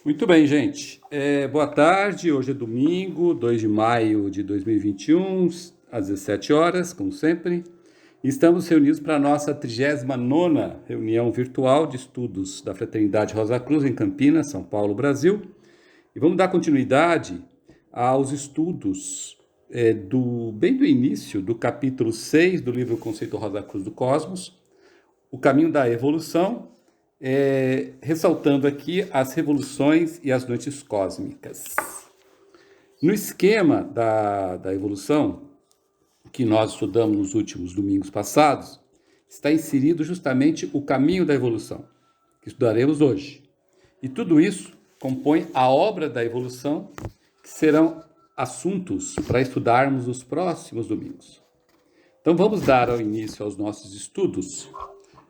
Muito bem, gente. Boa tarde. Hoje é domingo, 2 de maio de 2021, às 17 horas, como sempre. Estamos reunidos para a nossa 39ª reunião virtual de estudos da Fraternidade Rosa Cruz, em Campinas, São Paulo, Brasil. E vamos dar continuidade aos estudos bem do início do capítulo 6 do livro Conceito Rosa Cruz do Cosmos, o caminho da evolução, ressaltando aqui as revoluções e as noites cósmicas. No esquema da evolução, que nós estudamos nos últimos domingos passados, está inserido justamente o caminho da evolução, que estudaremos hoje. E tudo isso compõe a obra da evolução, que serão assuntos para estudarmos nos próximos domingos. Então vamos dar início aos nossos estudos,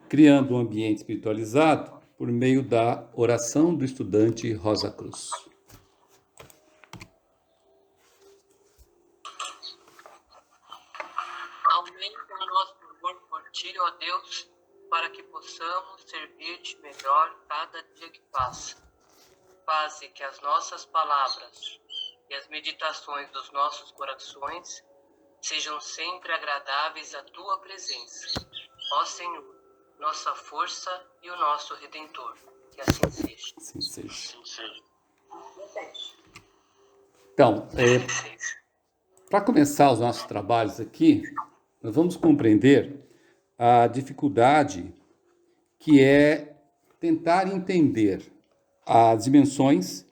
criando um ambiente espiritualizado por meio da oração do estudante Rosa Cruz. Aumenta o nosso amor por ti, ó Deus, para que possamos servir-te melhor cada dia que passa. Faze que as nossas palavras e as meditações dos nossos corações sejam sempre agradáveis à tua presença. Ó Senhor, nossa força e o nosso Redentor. Que assim seja. Assim seja. Assim seja. Então, para começar os nossos trabalhos aqui, nós vamos compreender a dificuldade que é tentar entender as dimensões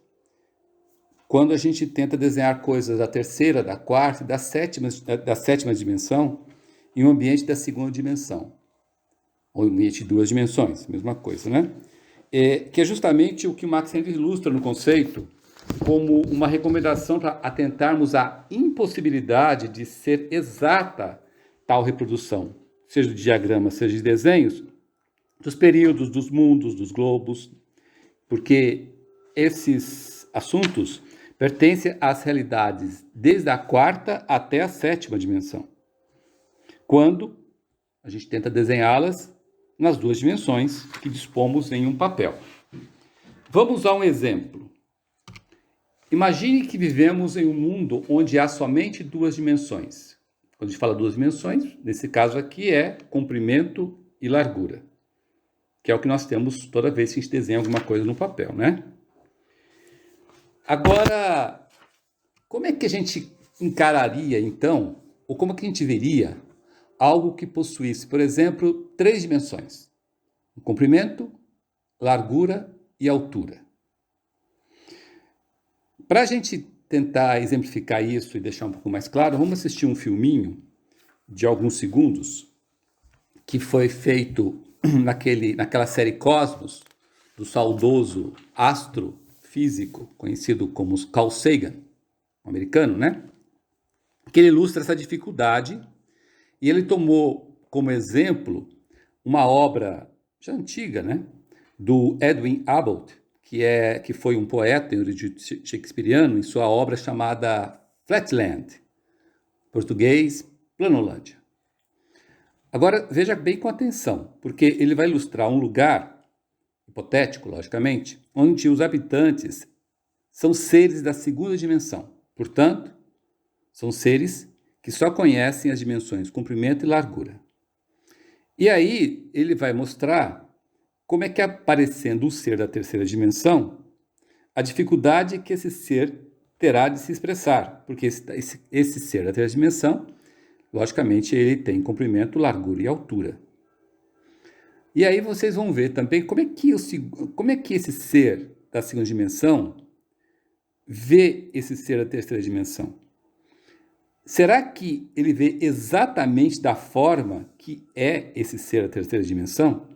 quando a gente tenta desenhar coisas da terceira, da quarta e da sétima dimensão em um ambiente da segunda dimensão. Ou ambiente de duas dimensões, mesma coisa, né? Que é justamente o que o Max Henry ilustra no conceito como uma recomendação para atentarmos à impossibilidade de ser exata tal reprodução, seja de diagramas, seja de desenhos, dos períodos, dos mundos, dos globos, porque esses assuntos pertencem às realidades desde a quarta até a sétima dimensão, quando a gente tenta desenhá-las nas duas dimensões que dispomos em um papel. Vamos a um exemplo. Imagine que vivemos em um mundo onde há somente duas dimensões. Quando a gente fala duas dimensões, nesse caso aqui é comprimento e largura, que é o que nós temos toda vez que a gente desenha alguma coisa no papel, né? Agora, como é que a gente encararia, então, ou como é que a gente veria algo que possuísse, por exemplo, três dimensões: comprimento, largura e altura? Para a gente tentar exemplificar isso e deixar um pouco mais claro, vamos assistir um filminho de alguns segundos que foi feito naquela série Cosmos, do saudoso astrofísico conhecido como Carl Sagan, um americano, né? Que ele ilustra essa dificuldade, e ele tomou como exemplo uma obra já antiga, né? Do Edwin Abbott, que foi um poeta shakespeariano, em sua obra chamada Flatland, português, Planolândia. Agora, veja bem com atenção, porque ele vai ilustrar um lugar, hipotético, logicamente, onde os habitantes são seres da segunda dimensão. Portanto, são seres que só conhecem as dimensões comprimento e largura. E aí, ele vai mostrar como é que, aparecendo um ser da terceira dimensão, a dificuldade que esse ser terá de se expressar, porque esse ser da terceira dimensão, logicamente, ele tem comprimento, largura e altura. E aí vocês vão ver também como é que esse ser da segunda dimensão vê esse ser da terceira dimensão. Será que ele vê exatamente da forma que é esse ser da terceira dimensão?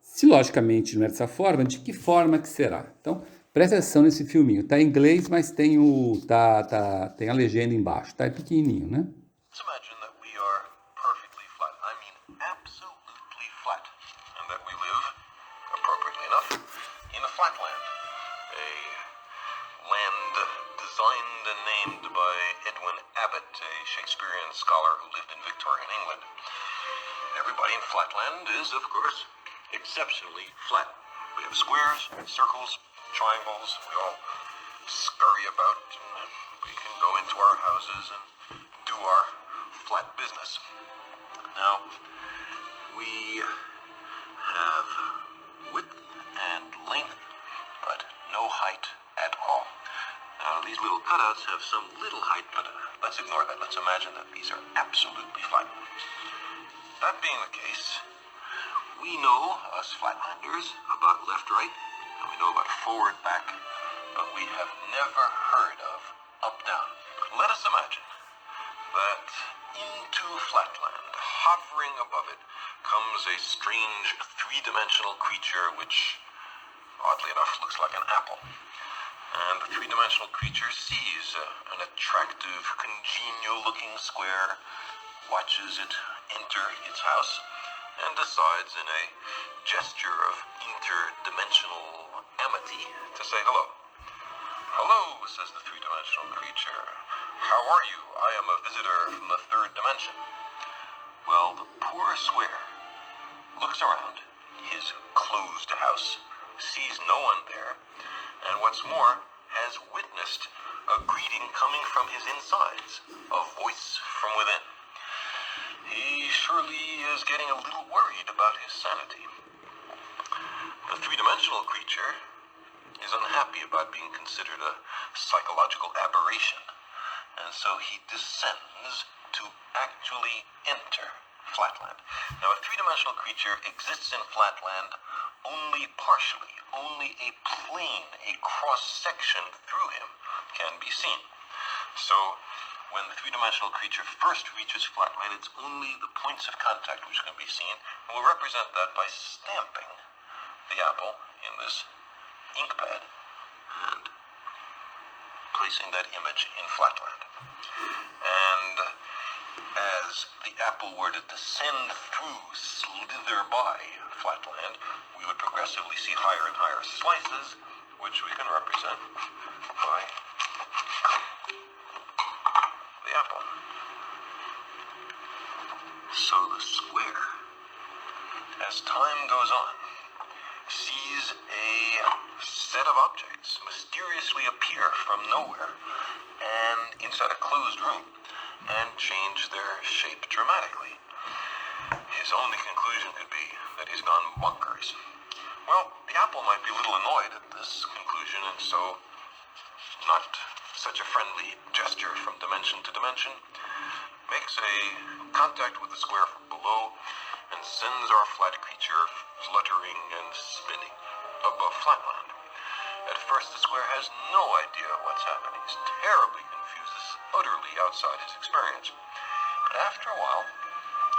Se logicamente não é dessa forma, de que forma que será? Então, presta atenção nesse filminho. Está em inglês, mas tem a legenda embaixo. Tá? É pequenininho, né? Imagine that we are perfectly flat. I mean absolutely flat. And that we live, appropriately enough, in a flatland. A land designed and named by Edwin Abbott, a Shakespearean scholar who lived in Victorian England. Everybody in flatland is, of course, exceptionally flat. We have squares, circles, triangles. We all scurry about, and we can go into our houses and do our flat business. Now, we have width and length, but no height at all. Now, these little cutouts have some little height, but let's ignore that. Let's imagine that these are absolutely flat. That being the case, we know, us flatlanders, about left-right, and we know about forward-back, but we have never heard of up-down. Let us imagine that into flatland, hovering above it, comes a strange three-dimensional creature which, oddly enough, looks like an apple. And the three-dimensional creature sees an attractive, congenial-looking square, watches it enter its house, and decides in a gesture of interdimensional amity to say hello. Hello, says the three-dimensional creature. How are you? I am a visitor from the third dimension. Well, the poor square looks around his closed house, sees no one there, and what's more, has witnessed a greeting coming from his insides, a voice from within. He surely is getting a little worried about his sanity. The three-dimensional creature is unhappy about being considered a psychological aberration, and so he descends to actually enter flatland. Now, a three-dimensional creature exists in flatland only partially. Only a plane, a cross-section through him can be seen. So, when the three-dimensional creature first reaches flatland, it's only the points of contact which can be seen, and we'll represent that by stamping the apple in this ink pad and placing that image in flatland. And as the apple were to descend through, slither by flatland, we would progressively see higher and higher slices, which we can represent by the apple. So the square, as time goes on, sees a set of objects mysteriously appear from nowhere and inside a closed room and change their shape dramatically. His only conclusion could be that he's gone bonkers. Well, the apple might be a little annoyed at this conclusion, and so, not such a friendly gesture from dimension to dimension, makes a contact with the square from below and sends our flat creature fluttering and spinning above flatland. At first, the square has no idea what's happening. He's terribly confused. It's utterly outside his experience. But after a while,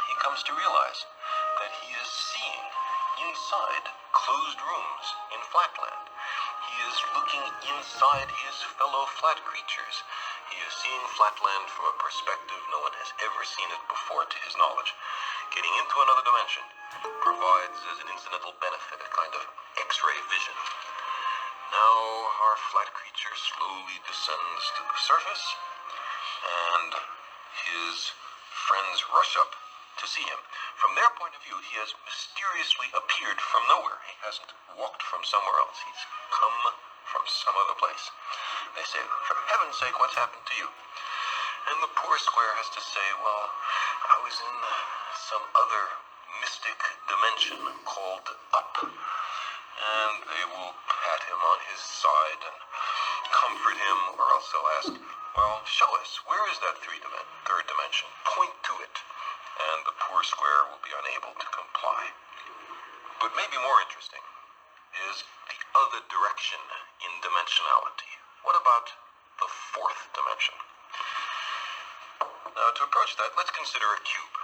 he comes to realize that he is seeing inside closed rooms in flatland. He is looking inside his fellow flat creatures. He is seeing flatland from a perspective no one has ever seen it before to his knowledge. Getting into another dimension provides as an incidental benefit a kind of X-ray vision. Now our flat creature slowly descends to the surface, and his friends rush up to see him. From their point of view, he has mysteriously appeared from nowhere. He hasn't walked from somewhere else. He's come from some other place. They say, for heaven's sake, what's happened to you? And the poor square has to say, well, I was in some other mystic dimension called up. And they will pat him on his side and comfort him, or else they'll ask, well, show us, where is that third dimension? Point to it. And the poor square will be unable to comply. But maybe more interesting is the other direction in dimensionality. What about the fourth dimension? Now, to approach that, let's consider a cube.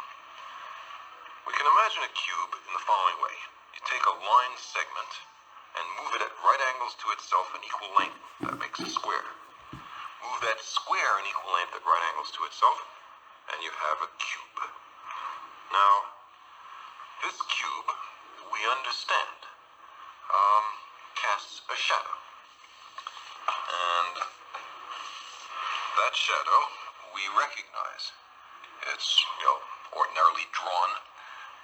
We can imagine a cube in the following way. You take a line segment and move it at right angles to itself in equal length. That makes a square. Move that square in equal length at right angles to itself, and you have a cube. Now, this cube, we understand, casts a shadow. And that shadow we recognize. It's, ordinarily drawn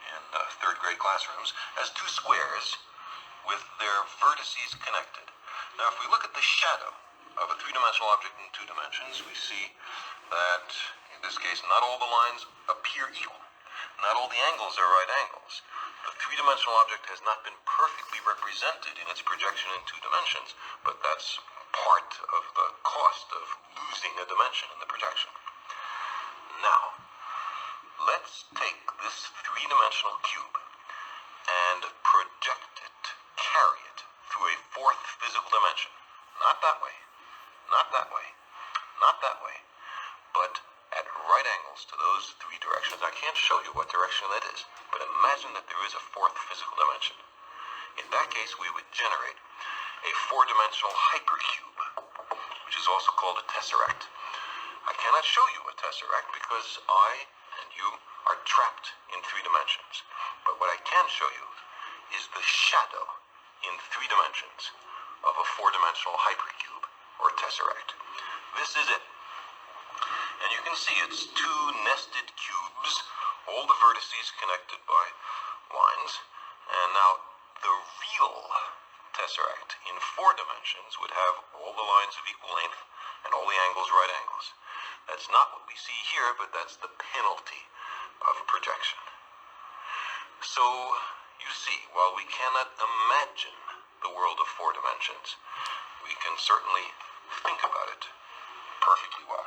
in third grade classrooms as two squares with their vertices connected. Now, if we look at the shadow of a three-dimensional object in two dimensions, we see that, in this case, not all the lines appear equal. Not all the angles are right angles. The three-dimensional object has not been perfectly represented in its projection in two dimensions, but that's part of the cost of losing a dimension in the projection. Now, let's take this three-dimensional cube and project it, carry it through a fourth physical dimension. Not that way, not that way, not that way, but at right angles to those three directions. I can't show you what direction that is, but imagine that there is a fourth physical dimension. In that case, we would generate a four-dimensional hypercube, which is also called a tesseract. I cannot show you a tesseract because I and you are trapped in three dimensions. But what I can show you is the shadow in three dimensions of a four-dimensional hypercube or tesseract. This is it. And you can see it's two nested cubes, all the vertices connected by lines. And now the real tesseract in four dimensions would have all the lines of equal length and all the angles right angles. That's not what we see here, but that's the penalty of projection. So, you see, while we cannot imagine the world of four dimensions, we can certainly think about it perfectly well.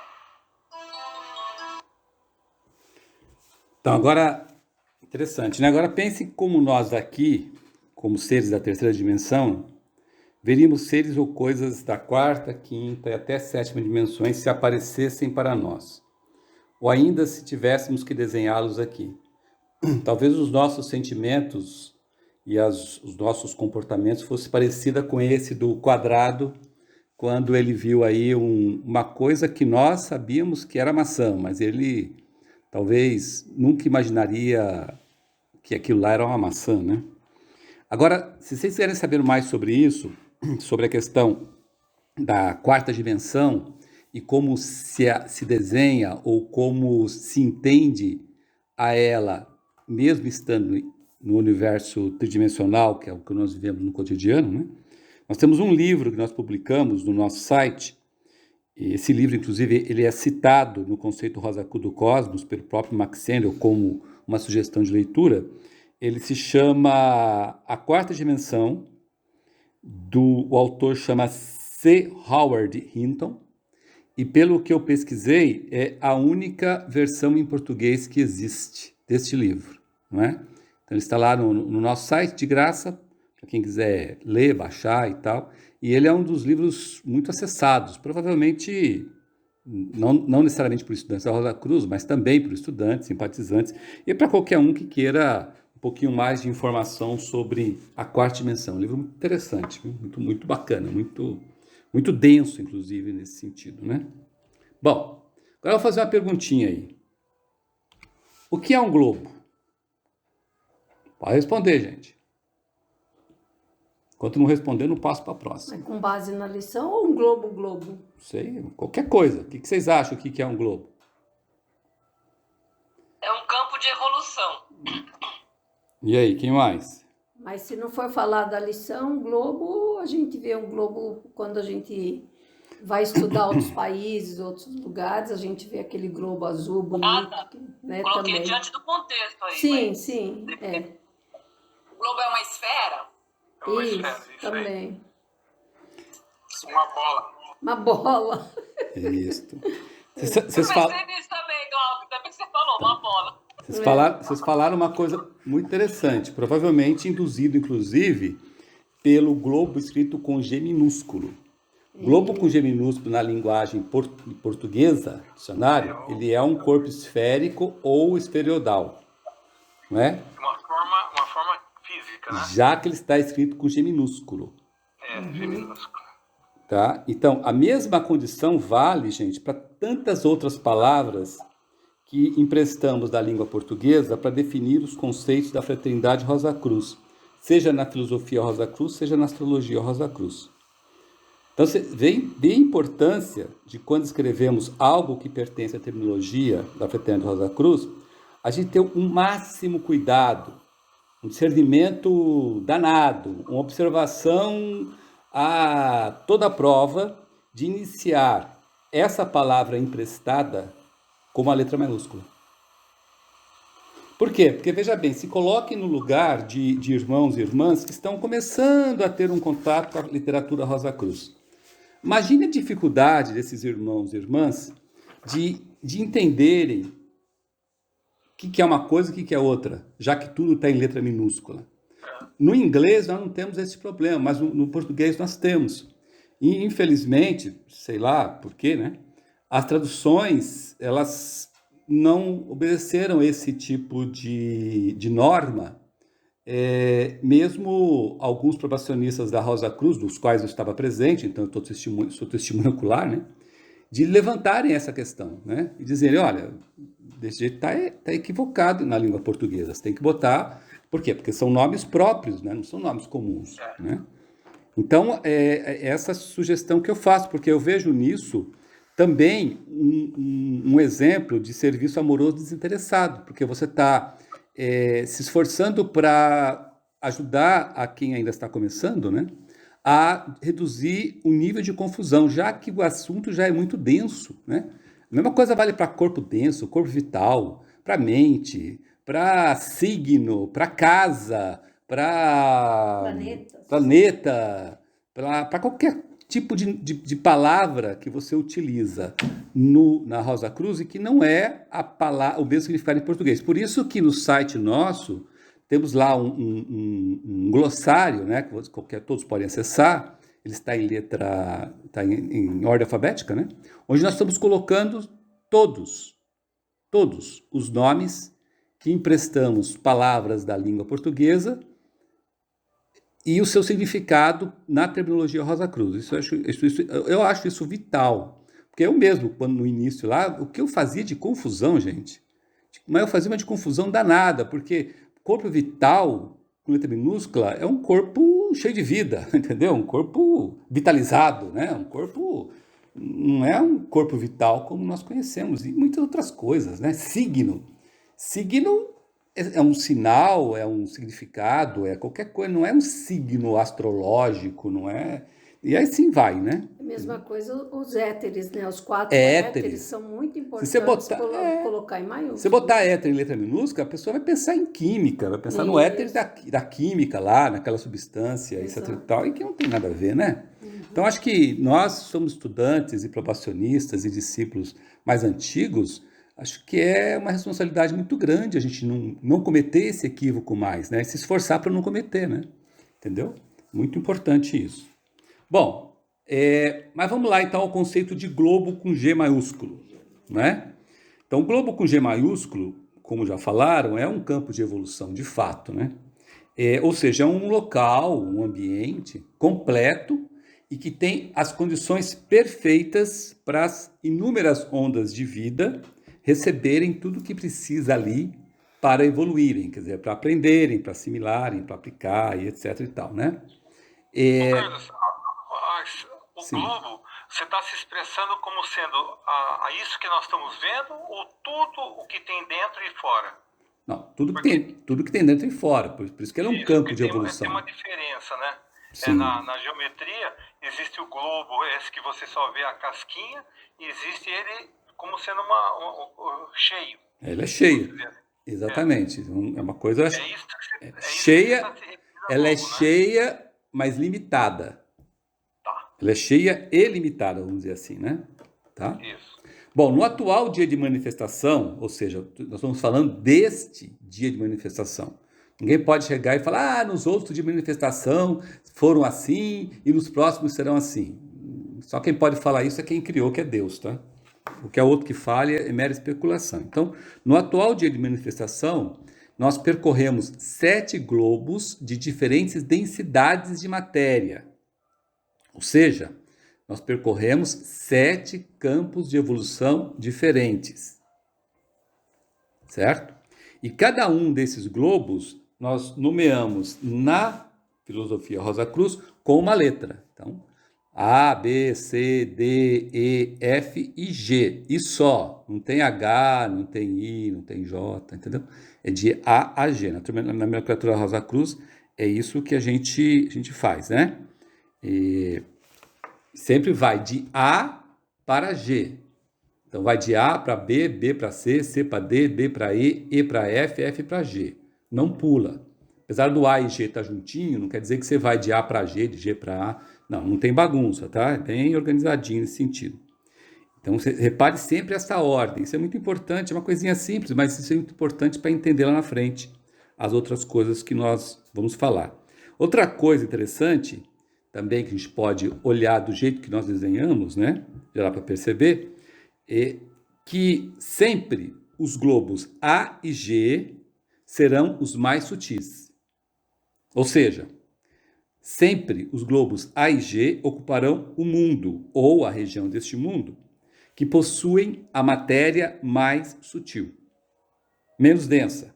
Então, agora, interessante, né? Agora pense como nós aqui, como seres da terceira dimensão, veríamos seres ou coisas da quarta, quinta e até sétima dimensões se aparecessem para nós. Ou ainda se tivéssemos que desenhá-los aqui. Talvez os nossos sentimentos e os nossos comportamentos fossem parecidos com esse do quadrado, quando ele viu aí uma coisa que nós sabíamos que era maçã, mas ele talvez nunca imaginaria que aquilo lá era uma maçã, né? Agora, se vocês quiserem saber mais sobre isso, sobre a questão da quarta dimensão e como se desenha ou como se entende a ela, mesmo estando no universo tridimensional, que é o que nós vivemos no cotidiano, né? Nós temos um livro que nós publicamos no nosso site. Esse livro, inclusive, ele é citado no conceito Rosacru do Cosmos pelo próprio Max Sendel como uma sugestão de leitura. Ele se chama A Quarta Dimensão, o autor chama C. Howard Hinton, e pelo que eu pesquisei, é a única versão em português que existe deste livro, não é? Então ele está lá no nosso site, de graça, para quem quiser ler, baixar e tal, e ele é um dos livros muito acessados, provavelmente não necessariamente por estudantes da Rosa Cruz, mas também por estudantes, simpatizantes, e para qualquer um que queira um pouquinho mais de informação sobre a quarta dimensão. Um livro muito interessante, muito, muito bacana, muito denso, inclusive, nesse sentido, né? Bom, agora eu vou fazer uma perguntinha aí. O que é um globo? Pode responder, gente. Enquanto não responder, não passo para a próxima. Mas com base na lição ou um globo? Não sei, qualquer coisa. O que vocês acham que é um globo? É um campo de evolução. E aí, quem mais? Mas se não for falar da lição, globo, a gente vê um globo quando a gente vai estudar outros países, outros lugares, a gente vê aquele globo azul bonito, né, Coloquei também. diante do contexto aí. Sim, mas sim, é. O globo é uma esfera? Isso, também. Uma bola. Uma bola. Isso. Mas nisso também, Glauco, também você falou, uma bola. Vocês falaram uma coisa muito interessante, provavelmente induzido, inclusive, pelo globo escrito com G minúsculo. Globo com G minúsculo na linguagem portuguesa, dicionário, ele é um corpo esférico ou esferoidal, não é? Uma forma física, né? Já que ele está escrito com G minúsculo. G minúsculo. Tá? Então, a mesma condição vale, gente, para tantas outras palavras que emprestamos da língua portuguesa para definir os conceitos da fraternidade Rosa Cruz, seja na filosofia Rosa Cruz, seja na astrologia Rosa Cruz. Então, você vê a importância de quando escrevemos algo que pertence à terminologia da fraternidade Rosa Cruz, a gente ter um máximo cuidado, um discernimento danado, uma observação toda a prova de iniciar essa palavra emprestada com uma letra maiúscula. Por quê? Porque, veja bem, se coloque no lugar de irmãos e irmãs que estão começando a ter um contato com a literatura Rosa Cruz. Imagine a dificuldade desses irmãos e irmãs de entenderem o que é uma coisa e o que é outra, já que tudo está em letra minúscula. No inglês nós não temos esse problema, mas no português nós temos. E, infelizmente, sei lá por quê, né? As traduções, elas não obedeceram esse tipo de norma. Mesmo alguns probacionistas da Rosa Cruz, dos quais eu estava presente, então eu sou testemunho ocular, né? De levantarem essa questão, né? E dizerem, olha, desse jeito tá equivocado na língua portuguesa, você tem que botar... Por quê? Porque são nomes próprios, né? Não são nomes comuns, né? Então, é essa sugestão que eu faço, porque eu vejo nisso também um exemplo de serviço amoroso desinteressado, porque você está se esforçando para ajudar a quem ainda está começando, né, a reduzir o nível de confusão, já que o assunto já é muito denso, né? A mesma coisa vale para corpo denso, corpo vital, para mente, para signo, para casa, para planeta, para qualquer tipo de palavra que você utiliza na Rosa Cruz e que não é o mesmo significado em português. Por isso que no site nosso temos lá um glossário, né, que todos podem acessar. Ele está em ordem alfabética, né, onde nós estamos colocando todos os nomes que emprestamos palavras da língua portuguesa e o seu significado na terminologia Rosa Cruz. Eu acho isso vital. Porque eu mesmo, quando no início lá, o que eu fazia de confusão, gente, mas eu fazia uma de confusão danada, porque corpo vital, com letra minúscula, é um corpo cheio de vida, entendeu? Um corpo vitalizado, né? Um corpo... Não é um corpo vital como nós conhecemos, e muitas outras coisas, né? Signo é um sinal, é um significado, é qualquer coisa, não é um signo astrológico, não é... E aí sim vai, né? A mesma coisa os éteres, né? Os 4 Éteres. éteres são muito importantes. Se você botar, colocar em maiúsculo. Se você botar éter em letra minúscula, a pessoa vai pensar em química, vai pensar no éter da química lá, naquela substância, etc e tal, e que não tem nada a ver, né? Então, acho que nós somos estudantes e probacionistas e discípulos mais antigos, acho que é uma responsabilidade muito grande a gente não cometer esse equívoco mais, né? Se esforçar para não cometer, né? Entendeu? Muito importante isso. Bom, mas vamos lá então ao conceito de globo com G maiúsculo, né? Então, o globo com G maiúsculo, como já falaram, é um campo de evolução de fato, né? Ou seja, é um local, um ambiente completo e que tem as condições perfeitas para as inúmeras ondas de vida receberem tudo o que precisa ali para evoluírem, quer dizer, para aprenderem, para assimilarem, para aplicar e etc e tal, né? Carlos, o Sim. globo, você está se expressando como sendo a isso que nós estamos vendo ou tudo o que tem dentro e fora? Não, tudo que tem dentro e fora, por isso que ele é um campo de Tem evolução. uma diferença, né? Sim. Na geometria, existe o globo, esse que você só vê a casquinha, e existe ele como sendo cheio. Ele é cheio, exatamente. É uma coisa cheia, ela é cheia, mas limitada. Tá. Ela é cheia e limitada, vamos dizer assim, né? Tá? Isso. Bom, no atual dia de manifestação, ou seja, nós estamos falando deste dia de manifestação. Ninguém pode chegar e falar, nos outros de manifestação foram assim e nos próximos serão assim. Só quem pode falar isso é quem criou, que é Deus, tá? O que é outro que fale é mera especulação. Então, no atual dia de manifestação, nós percorremos 7 globos de diferentes densidades de matéria. Ou seja, nós percorremos 7 campos de evolução diferentes. Certo? E cada um desses globos nós nomeamos na filosofia Rosa Cruz com uma letra. Então, A, B, C, D, E, F e G. E só. Não tem H, não tem I, não tem J, entendeu? É de A a G. Na nomenclatura Rosa Cruz é isso que a gente faz, né? sempre vai de A para G. Então, vai de A para B, B para C, C para D, D para E para F, F para G. Não pula. Apesar do A e G estar juntinho, não quer dizer que você vai de A para G, de G para A. Não, não tem bagunça, tá? É bem organizadinho nesse sentido. Então, você repare sempre essa ordem. Isso é muito importante, é uma coisinha simples, mas isso é muito importante para entender lá na frente as outras coisas que nós vamos falar. Outra coisa interessante, também que a gente pode olhar do jeito que nós desenhamos, né? Já dá para perceber, é que sempre os globos A e G serão os mais sutis. Ou seja, sempre os globos A e G ocuparão o mundo, ou a região deste mundo, que possuem a matéria mais sutil, menos densa,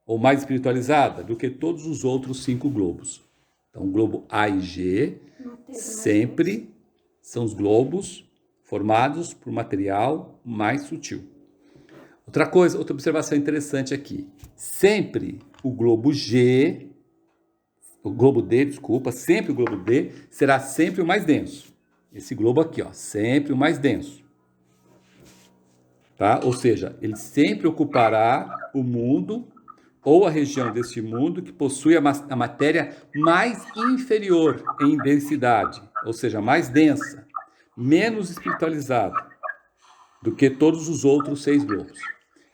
ou mais espiritualizada do que todos os outros 5 globos. Então, o globo A e G sempre são os globos formados por material mais sutil. Outra observação interessante aqui. Sempre o globo D, sempre o globo D será sempre o mais denso. Esse globo aqui, ó, sempre o mais denso. Tá? Ou seja, ele sempre ocupará o mundo ou a região deste mundo que possui a matéria mais inferior em densidade, ou seja, mais densa, menos espiritualizada do que todos os outros 6 globos.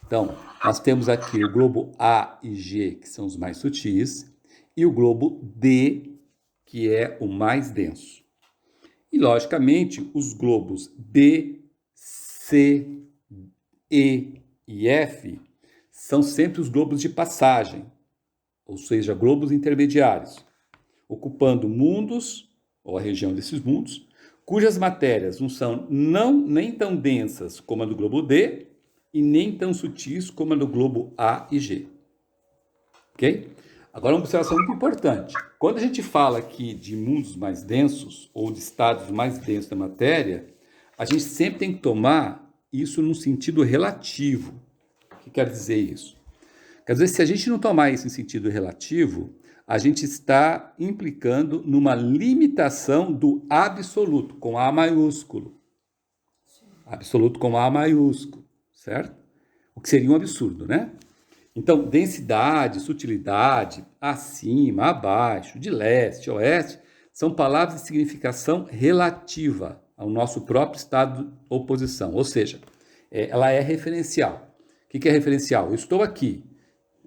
Então, nós temos aqui o globo A e G, que são os mais sutis, e o globo D, que é o mais denso. E, logicamente, os globos B, C, E e F são sempre os globos de passagem, ou seja, globos intermediários, ocupando mundos, ou a região desses mundos, cujas matérias não são nem tão densas como a do globo D e nem tão sutis como a do globo A e G. Ok? Agora, uma observação muito importante. Quando a gente fala aqui de mundos mais densos, ou de estados mais densos da matéria, a gente sempre tem que tomar isso num sentido relativo. O que quer dizer isso? Quer dizer, se a gente não tomar isso em sentido relativo, a gente está implicando numa limitação do absoluto, com A maiúsculo. Absoluto com A maiúsculo, certo? O que seria um absurdo, né? Então, densidade, sutilidade, acima, abaixo, de leste, oeste, são palavras de significação relativa ao nosso próprio estado ou posição. Ou seja, ela é referencial. O que é referencial? Eu estou aqui.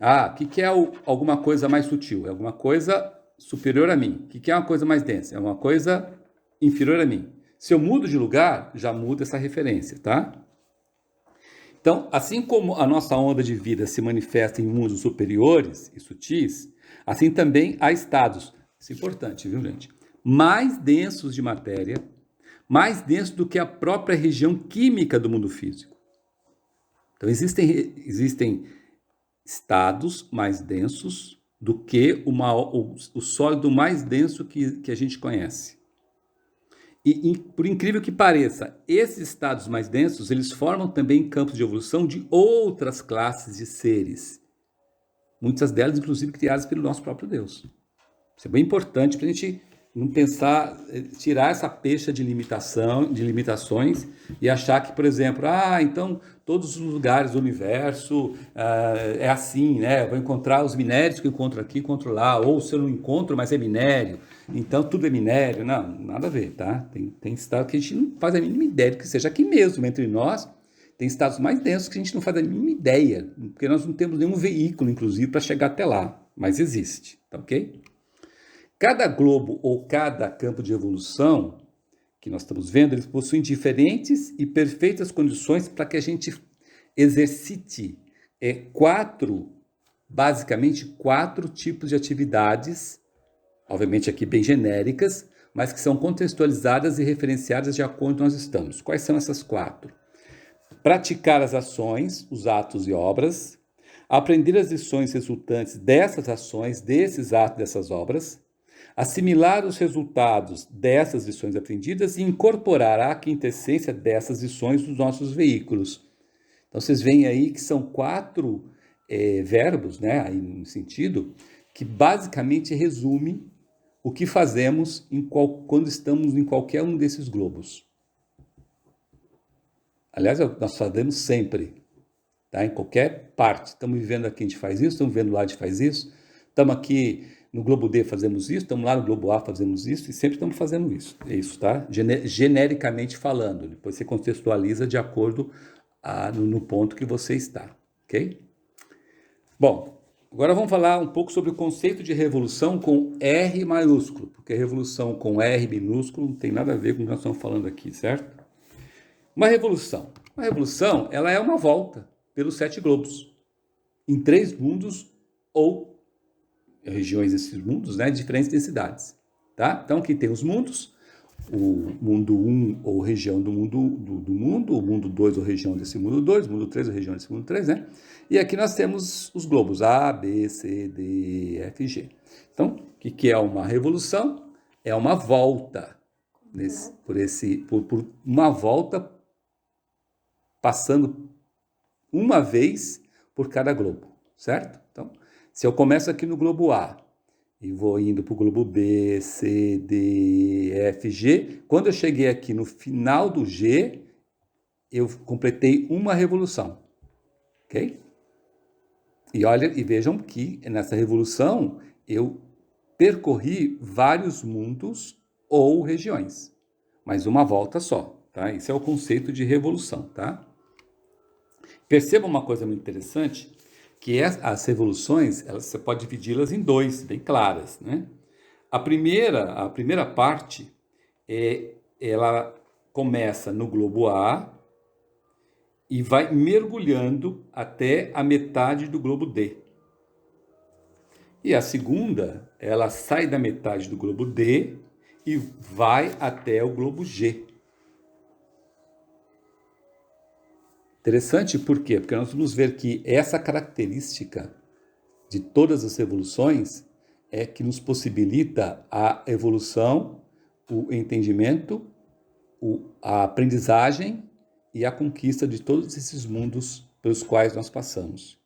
O que é alguma coisa mais sutil? É alguma coisa superior a mim. O que é uma coisa mais densa? É uma coisa inferior a mim. Se eu mudo de lugar, já muda essa referência, tá? Então, assim como a nossa onda de vida se manifesta em mundos superiores e sutis, assim também há estados, isso é importante, viu, gente? Mais densos de matéria, mais densos do que a própria região química do mundo físico. Então, existem estados mais densos do que o sólido mais denso que a gente conhece. E, por incrível que pareça, esses estados mais densos, eles formam também campos de evolução de outras classes de seres. Muitas delas, inclusive, criadas pelo nosso próprio Deus. Isso é bem importante para a gente não pensar, tirar essa peixe de limitações e achar que, por exemplo, então todos os lugares do universo é assim, né? Vou encontrar os minérios que eu encontro aqui, encontro lá, ou se eu não encontro, mas é minério, então tudo é minério. Não, nada a ver, tá? Tem estado que a gente não faz a mínima ideia que seja aqui mesmo, entre nós, tem estados mais densos que a gente não faz a mínima ideia, porque nós não temos nenhum veículo, inclusive, para chegar até lá, mas existe, tá ok? Cada globo ou cada campo de evolução que nós estamos vendo, eles possuem diferentes e perfeitas condições para que a gente exercite basicamente quatro tipos de atividades, obviamente aqui bem genéricas, mas que são contextualizadas e referenciadas de acordo com onde nós estamos. Quais são essas 4? Praticar as ações, os atos e obras, aprender as lições resultantes dessas ações, desses atos, dessas obras, assimilar os resultados dessas lições aprendidas e incorporar a quintessência dessas lições nos nossos veículos. Então, vocês veem aí que são 4 verbos, né, aí no sentido, que basicamente resume o que fazemos quando estamos em qualquer um desses globos. Aliás, nós fazemos sempre, tá? Em qualquer parte. Estamos vivendo aqui, a gente faz isso, estamos vivendo lá, a gente faz isso. Estamos aqui no globo D, fazemos isso, estamos lá no globo A, fazemos isso, e sempre estamos fazendo isso. É isso, tá? Genericamente falando. Depois você contextualiza de acordo no ponto que você está, ok? Bom, agora vamos falar um pouco sobre o conceito de revolução com R maiúsculo, porque revolução com R minúsculo não tem nada a ver com o que nós estamos falando aqui, certo? Uma revolução, ela é uma volta pelos 7 globos, em 3 mundos ou regiões desses mundos, né, de diferentes densidades, tá? Então, aqui tem os mundos, o mundo 1 ou região do mundo, o mundo 2 ou região desse mundo 2, o mundo 3 ou região desse mundo 3, né? E aqui nós temos os globos A, B, C, D, E, F, G. Então, o que é uma revolução? É uma volta, por uma volta passando uma vez por cada globo, certo? Então, se eu começo aqui no globo A e vou indo para o globo B, C, D, E, F, G, quando eu cheguei aqui no final do G, eu completei uma revolução, ok? E vejam que nessa revolução eu percorri vários mundos ou regiões, mas uma volta só, tá? Esse é o conceito de revolução, tá? Perceba uma coisa muito interessante, que as revoluções, você pode dividi-las em 2, bem claras, né? A primeira parte, ela começa no globo A e vai mergulhando até a metade do globo D. E a segunda, ela sai da metade do globo D e vai até o globo G. Interessante, por quê? Porque nós vamos ver que essa característica de todas as revoluções é que nos possibilita a evolução, o entendimento, a aprendizagem e a conquista de todos esses mundos pelos quais nós passamos.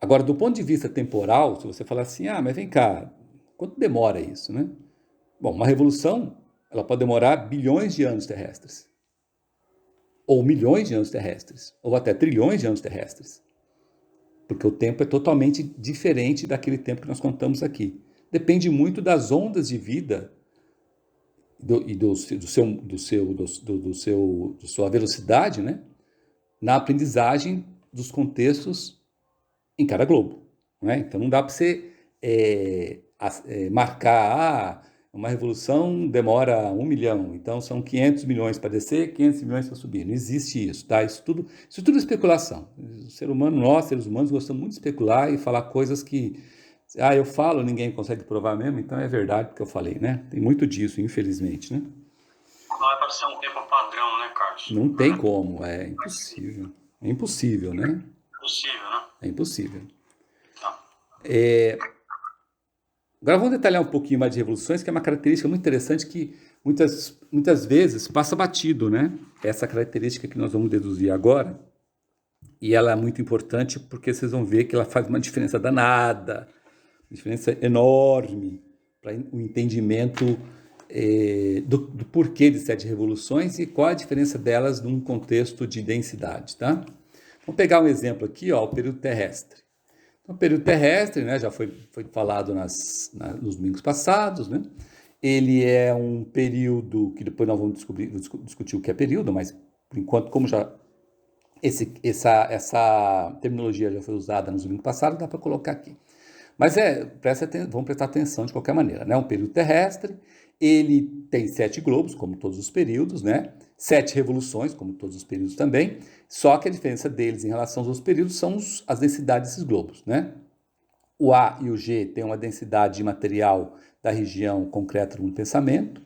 Agora, do ponto de vista temporal, se você falar assim, mas vem cá, quanto demora isso, né? Bom, uma revolução, ela pode demorar bilhões de anos terrestres, ou milhões de anos terrestres, ou até trilhões de anos terrestres. Porque o tempo é totalmente diferente daquele tempo que nós contamos aqui. Depende muito das ondas de vida e da sua velocidade, né? Na aprendizagem dos contextos em cada globo. Né? Então não dá para você marcar, uma revolução demora 1 milhão, então são 500 milhões para descer, 500 milhões para subir. Não existe isso, tá? Isso tudo é especulação. O ser humano, nós, seres humanos, gostamos muito de especular e falar coisas que, eu falo, ninguém consegue provar mesmo, então é verdade porque eu falei, né? Tem muito disso, infelizmente, né? Não é para ser um tempo padrão, né, Carlos? Não tem como, é impossível. É impossível, né? Impossível, né? É impossível. Tá. Agora vamos detalhar um pouquinho mais de revoluções, que é uma característica muito interessante que muitas vezes passa batido, né? Essa característica que nós vamos deduzir agora, e ela é muito importante porque vocês vão ver que ela faz uma diferença danada, uma diferença enorme para o entendimento do porquê de 7 revoluções e qual a diferença delas num contexto de densidade, tá? Vamos pegar um exemplo aqui, o período terrestre. Então, o período terrestre, né, já foi falado nos domingos passados, né? Ele é um período que depois nós vamos discutir o que é período, mas por enquanto, como já essa terminologia já foi usada nos domingos passados, dá para colocar aqui. Mas vamos prestar atenção de qualquer maneira, né? Um período terrestre, ele tem 7 globos, como todos os períodos, né? 7 revoluções, como todos os períodos também, só que a diferença deles em relação aos outros períodos são as densidades desses globos, né? O A e o G têm uma densidade de material da região concreta do mundo pensamento,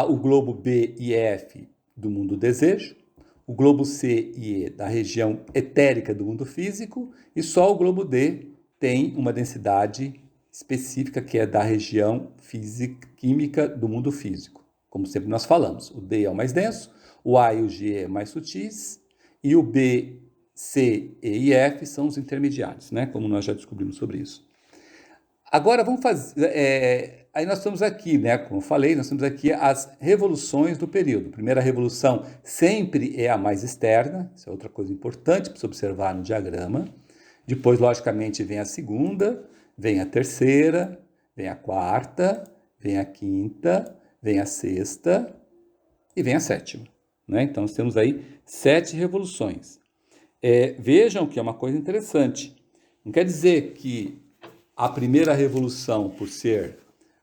o globo B e F do mundo desejo, o globo C e E da região etérica do mundo físico, e só o globo D tem uma densidade específica que é da região física-química do mundo físico. Como sempre nós falamos, o D é o mais denso, o A e o G é mais sutis, e o B, C, E e F são os intermediários, né? Como nós já descobrimos sobre isso. Agora vamos fazer. Aí nós estamos aqui, né? Como eu falei, nós temos aqui as revoluções do período. A primeira revolução sempre é a mais externa, isso é outra coisa importante para se observar no diagrama. Depois, logicamente, vem a segunda, vem a terceira, vem a quarta, vem a quinta, vem a sexta e vem a sétima. Né? Então, nós temos aí 7 revoluções. Vejam que é uma coisa interessante. Não quer dizer que a primeira revolução, por ser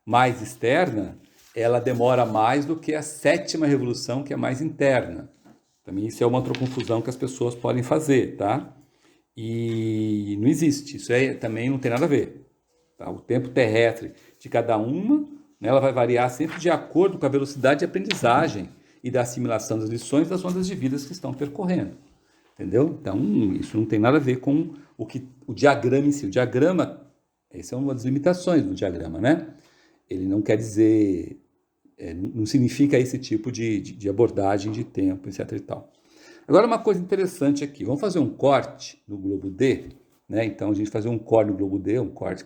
mais externa, ela demora mais do que a 7ª revolução, que é mais interna. Também isso é uma outra confusão que as pessoas podem fazer, tá? E não existe, isso também não tem nada a ver. Tá? O tempo terrestre de cada uma, né, ela vai variar sempre de acordo com a velocidade de aprendizagem e da assimilação das lições das ondas de vida que estão percorrendo. Entendeu? Então, isso não tem nada a ver com o diagrama em si. O diagrama, essa é uma das limitações do diagrama, né? Ele não quer dizer, não significa esse tipo de abordagem de tempo, etc e tal. Agora, uma coisa interessante aqui, vamos fazer um corte no globo D, né? Então, a gente fazer um corte no globo D, um corte,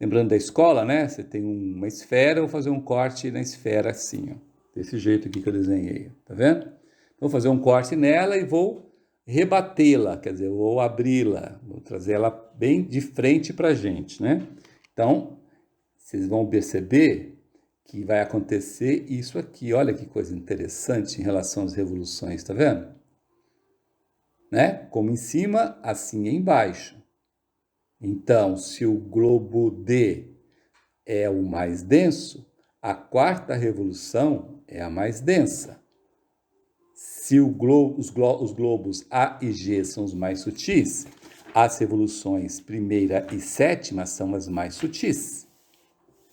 lembrando da escola, né? Você tem uma esfera, eu vou fazer um corte na esfera assim, ó, desse jeito aqui que eu desenhei, tá vendo? Vou fazer um corte nela e vou rebatê-la, quer dizer, vou abri-la, vou trazer ela bem de frente para a gente, né? Então, vocês vão perceber que vai acontecer isso aqui. Olha que coisa interessante em relação às revoluções, tá vendo? Né? Como em cima, assim embaixo. Então, se o globo D é o mais denso, a 4ª revolução é a mais densa. Se os globos A e G são os mais sutis, as revoluções primeira e 7ª são as mais sutis.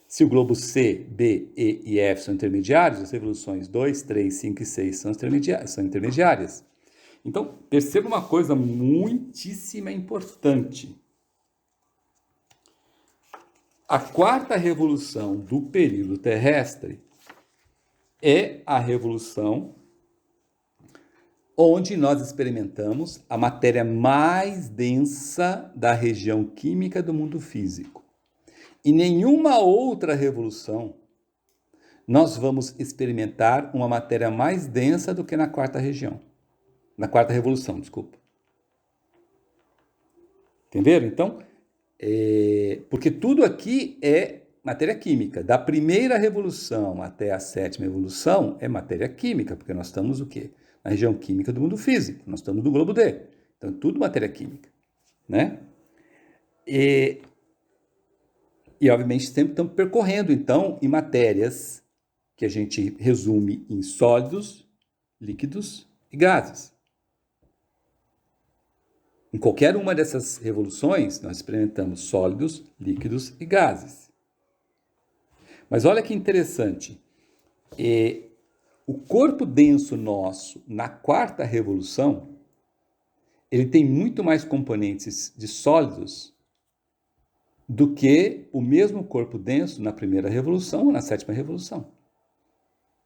Se o globo C, B, E e F são intermediários, as revoluções 2, 3, 5 e 6 são intermediárias. Então, perceba uma coisa muitíssima importante. A 4ª revolução do período terrestre é a revolução onde nós experimentamos a matéria mais densa da região química do mundo físico. E nenhuma outra revolução nós vamos experimentar uma matéria mais densa do que na 4ª região. Na 4ª revolução, desculpa. Entenderam? Então, porque tudo aqui é matéria química. Da primeira revolução até a 7ª revolução é matéria química, porque nós estamos o quê? Na região química do mundo físico. Nós estamos no globo D. Então, tudo matéria química, né? E obviamente, sempre estamos percorrendo, então, em matérias que a gente resume em sólidos, líquidos e gases. Em qualquer uma dessas revoluções, nós experimentamos sólidos, líquidos e gases. Mas olha que interessante. O corpo denso nosso, na 4ª revolução, ele tem muito mais componentes de sólidos do que o mesmo corpo denso na primeira revolução ou na 7ª revolução.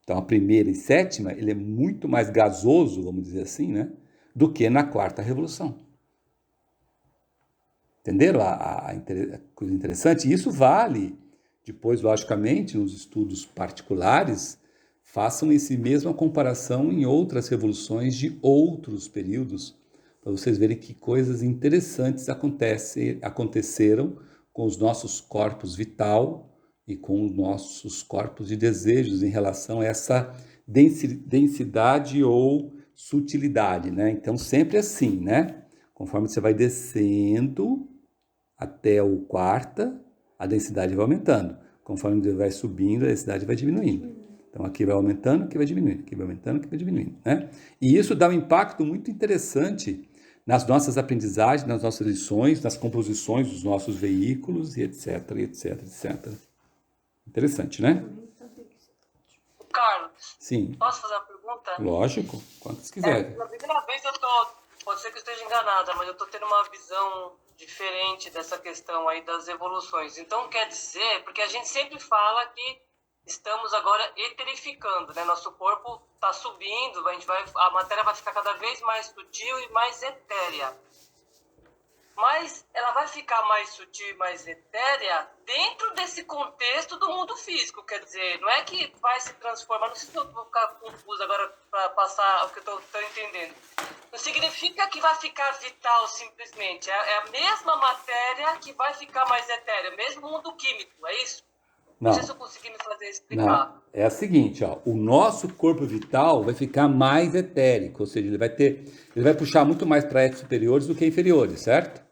Então, a primeira e 7ª, ele é muito mais gasoso, vamos dizer assim, né, do que na 4ª revolução. Entenderam a coisa interessante? E isso vale, depois, logicamente, nos estudos particulares, façam essa mesma comparação em outras revoluções de outros períodos, para vocês verem que coisas interessantes aconteceram com os nossos corpos vital e com os nossos corpos de desejos em relação a essa densidade ou sutilidade, né? Então, sempre assim, né? Conforme você vai descendo até o 4ª, a densidade vai aumentando. Conforme você vai subindo, a densidade vai diminuindo. Então, aqui vai aumentando, aqui vai diminuindo, aqui vai aumentando, aqui vai diminuindo, né? E isso dá um impacto muito interessante nas nossas aprendizagens, nas nossas lições, nas composições dos nossos veículos, e etc, etc, etc. Interessante, né? Carlos, Sim. posso fazer uma pergunta? Lógico, quantas quiserem. Pela primeira vez pode ser que eu esteja enganada, mas eu estou tendo uma visão diferente dessa questão aí das evoluções. Então, quer dizer, porque a gente sempre fala que estamos agora eterificando, né? Nosso corpo está subindo, a matéria vai ficar cada vez mais sutil e mais etérea. mas ela vai ficar mais sutil e mais etérea dentro desse contexto do mundo físico. Quer dizer, não é que vai se transformar, não sei se eu vou ficar confusa agora para passar o que eu estou entendendo. Não significa que vai ficar vital simplesmente, é a mesma matéria que vai ficar mais etérea, mesmo mundo químico, é isso? Não sei se eu consegui me fazer explicar. Não, é a seguinte, ó, o nosso corpo vital vai ficar mais etérico, ou seja, ele vai puxar muito mais para etos superiores do que inferiores, certo?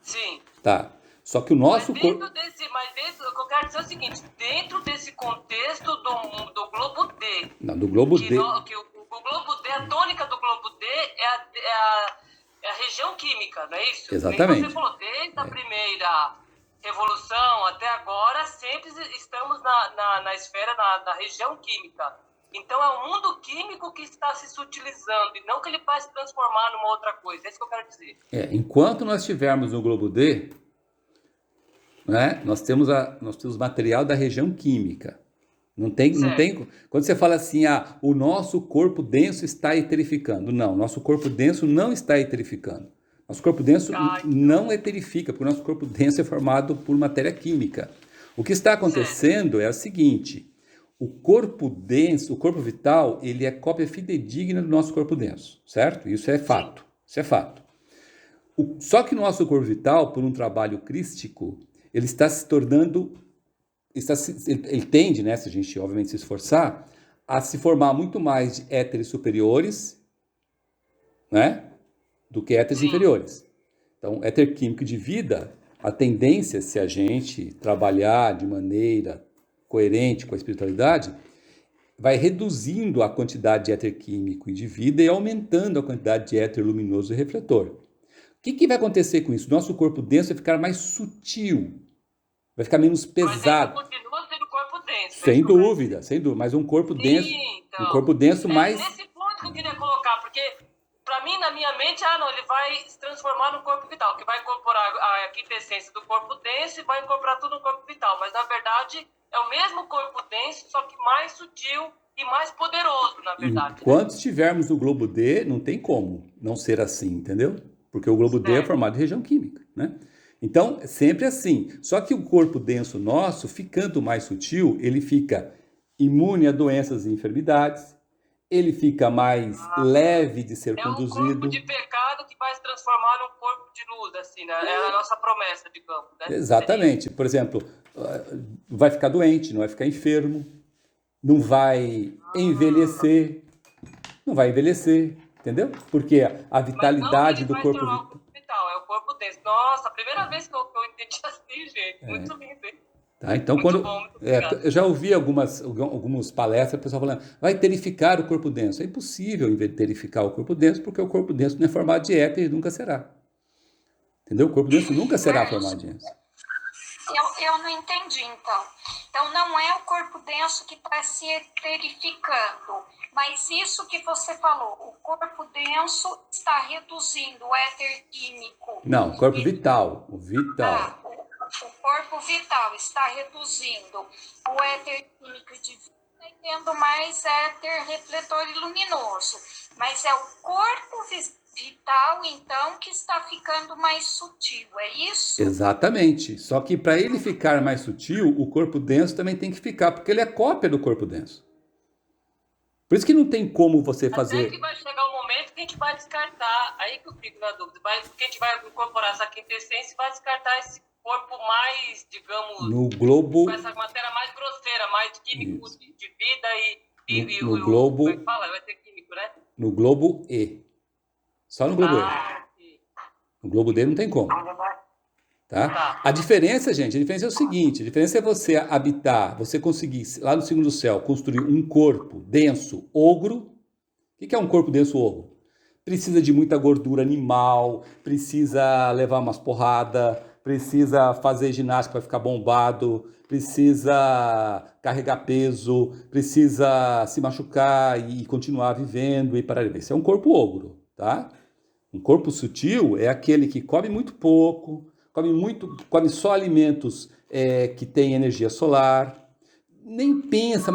Sim. Tá. Só que o nosso mas corpo... o que eu quero dizer é o seguinte, dentro desse contexto do globo D... Não, do globo D... O globo D, a tônica do globo D é a região química, não é isso? Exatamente. Você falou, desde a primeira revolução até agora, sempre estamos na esfera, na região química. Então, é o mundo químico que está se sutilizando, e não que ele vai se transformar numa outra coisa. É isso que eu quero dizer. Enquanto nós estivermos no globo D, né, nós temos material da região química. Não tem, quando você fala assim, o nosso corpo denso está eterificando. Não, nosso corpo denso não está eterificando. Nosso corpo denso não eterifica, porque o nosso corpo denso é formado por matéria química. O que está acontecendo é o seguinte, o corpo denso, o corpo vital, ele é cópia fidedigna do nosso corpo denso, certo? Isso é fato, isso é fato. Só que o nosso corpo vital, por um trabalho crístico, ele está se tornando, ele tende, né, se a gente obviamente se esforçar, a se formar muito mais de éteres superiores, né? Do que éteres inferiores. Então, éter químico de vida, a tendência, se a gente trabalhar de maneira coerente com a espiritualidade, vai reduzindo a quantidade de éter químico e de vida e aumentando a quantidade de éter luminoso e refletor. O que vai acontecer com isso? Nosso corpo denso vai ficar mais sutil, vai ficar menos pesado. Mas ele continua sendo corpo denso. Sem dúvida, mas um corpo denso, então, um corpo denso mais... Nesse ponto que eu queria colocar, porque... Para mim, na minha mente, ele vai se transformar no corpo vital, que vai incorporar a quintessência do corpo denso e vai incorporar tudo no corpo vital. Mas, na verdade, é o mesmo corpo denso, só que mais sutil e mais poderoso, na verdade. Enquanto estivermos no globo D, não tem como não ser assim, entendeu? Porque o globo D é formado de região química, né? Então, é sempre assim. Só que o corpo denso nosso, ficando mais sutil, ele fica imune a doenças e enfermidades, ele fica mais leve de ser conduzido. É um corpo de pecado que vai se transformar num corpo de luz, assim, né? É a nossa promessa, digamos, né? Exatamente. Por exemplo, vai ficar doente, não vai ficar enfermo, não vai envelhecer, entendeu? Porque a vitalidade do corpo vital. É o corpo denso. Nossa, a primeira vez que eu entendi assim, gente. Muito lindo, hein? Tá, então, eu já ouvi algumas palestras, o pessoal falando, vai eterificar o corpo denso. É impossível eterificar o corpo denso, porque o corpo denso não é formado de éter e nunca será. Entendeu? O corpo denso nunca será formado de éter. Eu não entendi, então. Então, não é o corpo denso que está se eterificando, mas isso que você falou, o corpo denso está reduzindo o éter químico. Não, o corpo vital. O vital. O corpo vital está reduzindo o éter químico de vida e tendo mais éter refletor e luminoso. Mas é o corpo vital, então, que está ficando mais sutil, é isso? Exatamente. Só que para ele ficar mais sutil, o corpo denso também tem que ficar, porque ele é cópia do corpo denso. Por isso que não tem como você fazer... Até que vai chegar um momento que a gente vai descartar, aí que eu fico na dúvida, porque a gente vai incorporar essa quintessência e vai descartar esse corpo mais, digamos, no globo, com essa matéria mais grosseira, mais químico de vida e no globo, como é que fala? Vai ser químico, né? No globo E. Só no globo E. No globo D não tem como. Tá? A diferença, gente, é o seguinte, a diferença é você habitar, você conseguir, lá no segundo céu, construir um corpo denso ogro. O que é um corpo denso ogro? Precisa de muita gordura animal, precisa levar umas porradas, precisa fazer ginástica para ficar bombado, precisa carregar peso, precisa se machucar e continuar vivendo e parar. Esse é um corpo ogro, tá? Um corpo sutil é aquele que come muito pouco, come só alimentos que têm energia solar, nem pensa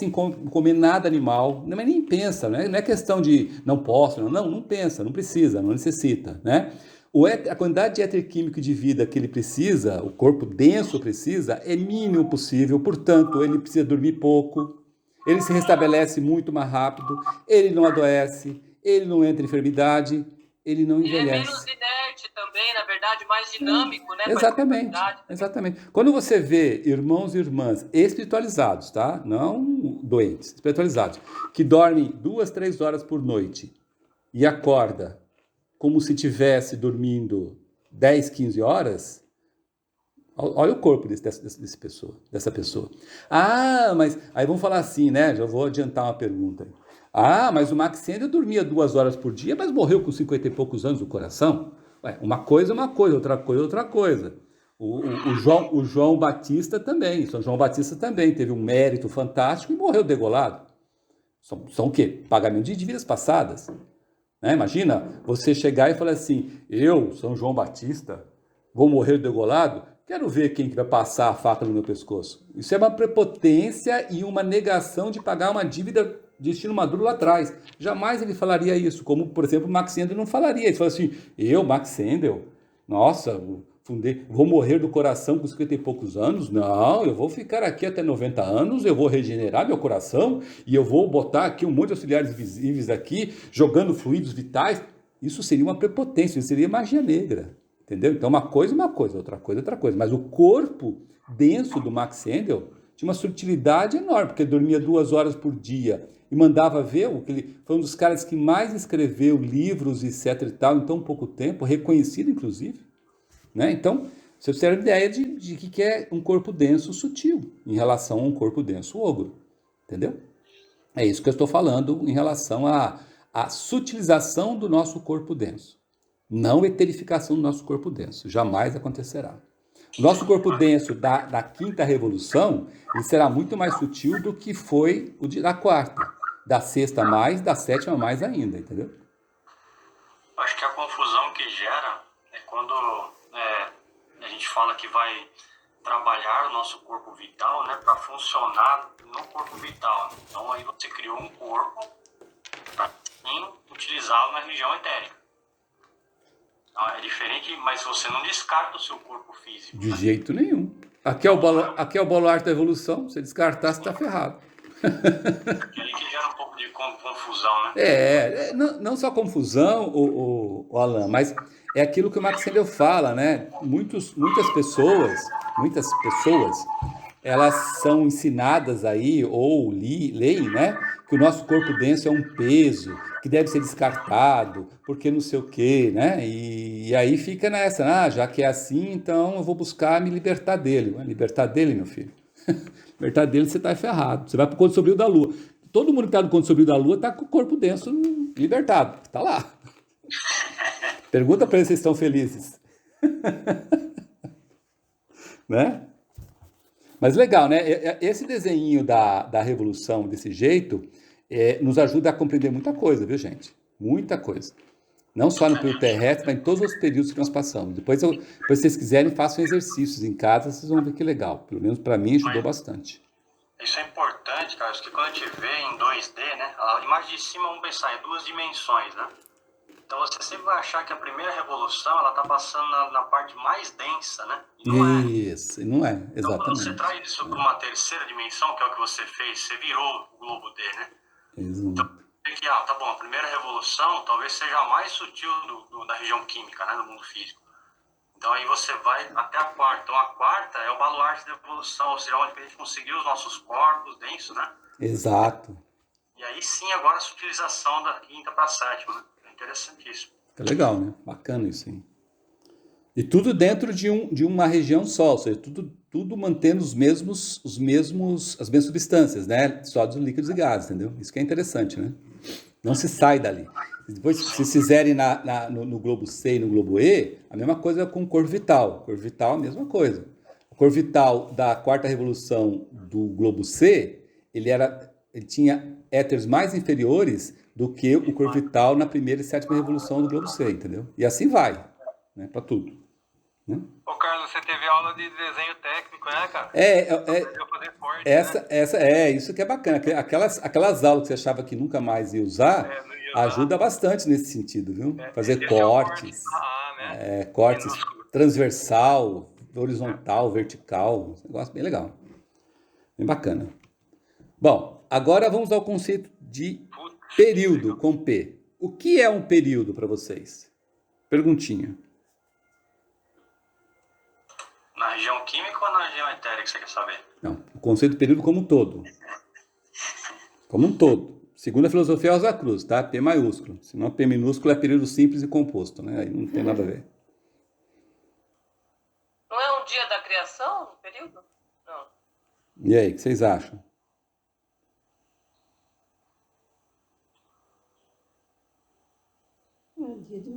em comer nada animal, mas nem pensa, né? Não é questão de não posso, não pensa, não precisa, não necessita, né? A quantidade de éter químico de vida que ele precisa, o corpo denso precisa, é mínimo possível, portanto, ele precisa dormir pouco, ele se restabelece muito mais rápido, ele não adoece, ele não entra em enfermidade, ele não Ele é menos envelhece. inerte também, na verdade, mais dinâmico, né? Exatamente, exatamente. Quando você vê irmãos e irmãs espiritualizados, tá? Não doentes, espiritualizados, que dormem 2, 3 horas por noite e acorda como se tivesse dormindo 10, 15 horas, olha o corpo dessa pessoa. Ah, mas aí vamos falar assim, né? Já vou adiantar uma pergunta. Ah, mas o Max Sendel dormia 2 horas por dia, mas morreu com 50 e poucos anos do coração. Ué, uma coisa é uma coisa, outra coisa é outra coisa. O João Batista também, São João Batista também teve um mérito fantástico e morreu degolado. São o quê? Pagamento de dívidas passadas. Né? Imagina você chegar e falar assim, eu, São João Batista, vou morrer degolado, quero ver quem que vai passar a faca no meu pescoço. Isso é uma prepotência e uma negação de pagar uma dívida de estilo maduro lá atrás. Jamais ele falaria isso, como, por exemplo, o Max Sendel não falaria. Ele fala assim, eu, Max Sendel, nossa, vou morrer do coração com 50 e poucos anos? Não, eu vou ficar aqui até 90 anos, eu vou regenerar meu coração e eu vou botar aqui um monte de auxiliares visíveis aqui, jogando fluidos vitais. Isso seria uma prepotência, isso seria magia negra. Entendeu? Então, uma coisa, outra coisa, outra coisa. Mas o corpo denso do Max Sendel tinha uma sutilidade enorme, porque ele dormia 2 horas por dia e mandava ver, foi um dos caras que mais escreveu livros, etc e tal, em tão pouco tempo, reconhecido, inclusive. Né? Então, você tem uma ideia de que é um corpo denso sutil, em relação a um corpo denso ogro. Entendeu? É isso que eu estou falando em relação à sutilização do nosso corpo denso. Não eterificação do nosso corpo denso. Jamais acontecerá. O nosso corpo denso da quinta revolução, ele será muito mais sutil do que foi o da quarta. Da sexta mais, da sétima mais ainda, entendeu? Acho que a confusão que gera é quando a gente fala que vai trabalhar o nosso corpo vital, né, para funcionar no corpo vital. Então aí você criou um corpo para utilizá-lo na região etérica. É diferente, mas você não descarta o seu corpo físico. De jeito nenhum. Aqui é o baluarte da evolução. Se descartar, você está ferrado. É aí que gera um pouco de confusão, né? Não só confusão, o Alan, mas é aquilo que o Max Sendel fala, né? Muitas pessoas, elas são ensinadas aí, ou leem, né? Que o nosso corpo denso é um peso, que deve ser descartado, porque não sei o quê, né? E aí fica nessa, já que é assim, então eu vou buscar me libertar dele. Libertar dele, meu filho? Libertar dele, você está ferrado. Você vai para o Conto Sombrio da Lua. Todo mundo que está no Conto Sombrio da Lua está com o corpo denso libertado. Está lá. Pergunta para eles se estão felizes. Né? Mas legal, né? Esse desenho da revolução desse jeito nos ajuda a compreender muita coisa, viu, gente? Muita coisa. Não só no período terrestre, mas em todos os períodos que nós passamos. Depois, se vocês quiserem, façam exercícios em casa, vocês vão ver que legal. Pelo menos para mim, ajudou bastante. Isso é importante, Carlos, que quando a gente vê em 2D, né? A imagem de cima, vamos pensar, em 2 dimensões, né? Então você sempre vai achar que a primeira revolução, ela está passando na parte mais densa, né? E não é. Isso, não é, exatamente. Então quando você traz isso para uma terceira dimensão, que é o que você fez, você virou o globo D, né? Exato. Então, tá bom, a primeira revolução talvez seja a mais sutil da região química, né, do mundo físico. Então aí você vai até a quarta. Então a quarta é o baluarte da evolução, ou seja, onde a gente conseguiu os nossos corpos densos, né? Exato. E aí sim, agora a sutilização da quinta para a sétima, né? É interessantíssimo. É legal, né? Bacana isso aí. E tudo dentro de uma região só, ou seja, tudo mantendo as mesmas substâncias, né? Sólidos, líquidos e gases, entendeu? Isso que é interessante, né? Não se sai dali. Depois, se vocês fizerem no globo C e no globo E, a mesma coisa com o corpo vital. O corpo vital, a mesma coisa. O corpo vital da quarta revolução do globo C, ele tinha éteres mais inferiores do que o corpo vital na primeira e sétima revolução do globo C, entendeu? E assim vai, né? Para tudo. Né? Ô, Carlos, você teve aula de desenho técnico, né, cara? Fazer forte, isso que é bacana. Aquelas aulas que você achava que nunca mais ia usar, ajuda bastante nesse sentido, viu? Fazer cortes. né? Cortes Minúsculo. transversal, horizontal, vertical, um negócio bem legal, bem bacana. Bom, agora vamos ao conceito de período com P. O que é um período para vocês? Perguntinha. Na região química ou na região etérica que você quer saber? Não, o conceito de período como um todo. Como um todo. Segundo a filosofia Rosa Cruz, tá? P maiúsculo. Se não P minúsculo é período simples e composto, né? Aí não tem nada a ver. Não é um dia da criação, um período? Não. E aí, o que vocês acham?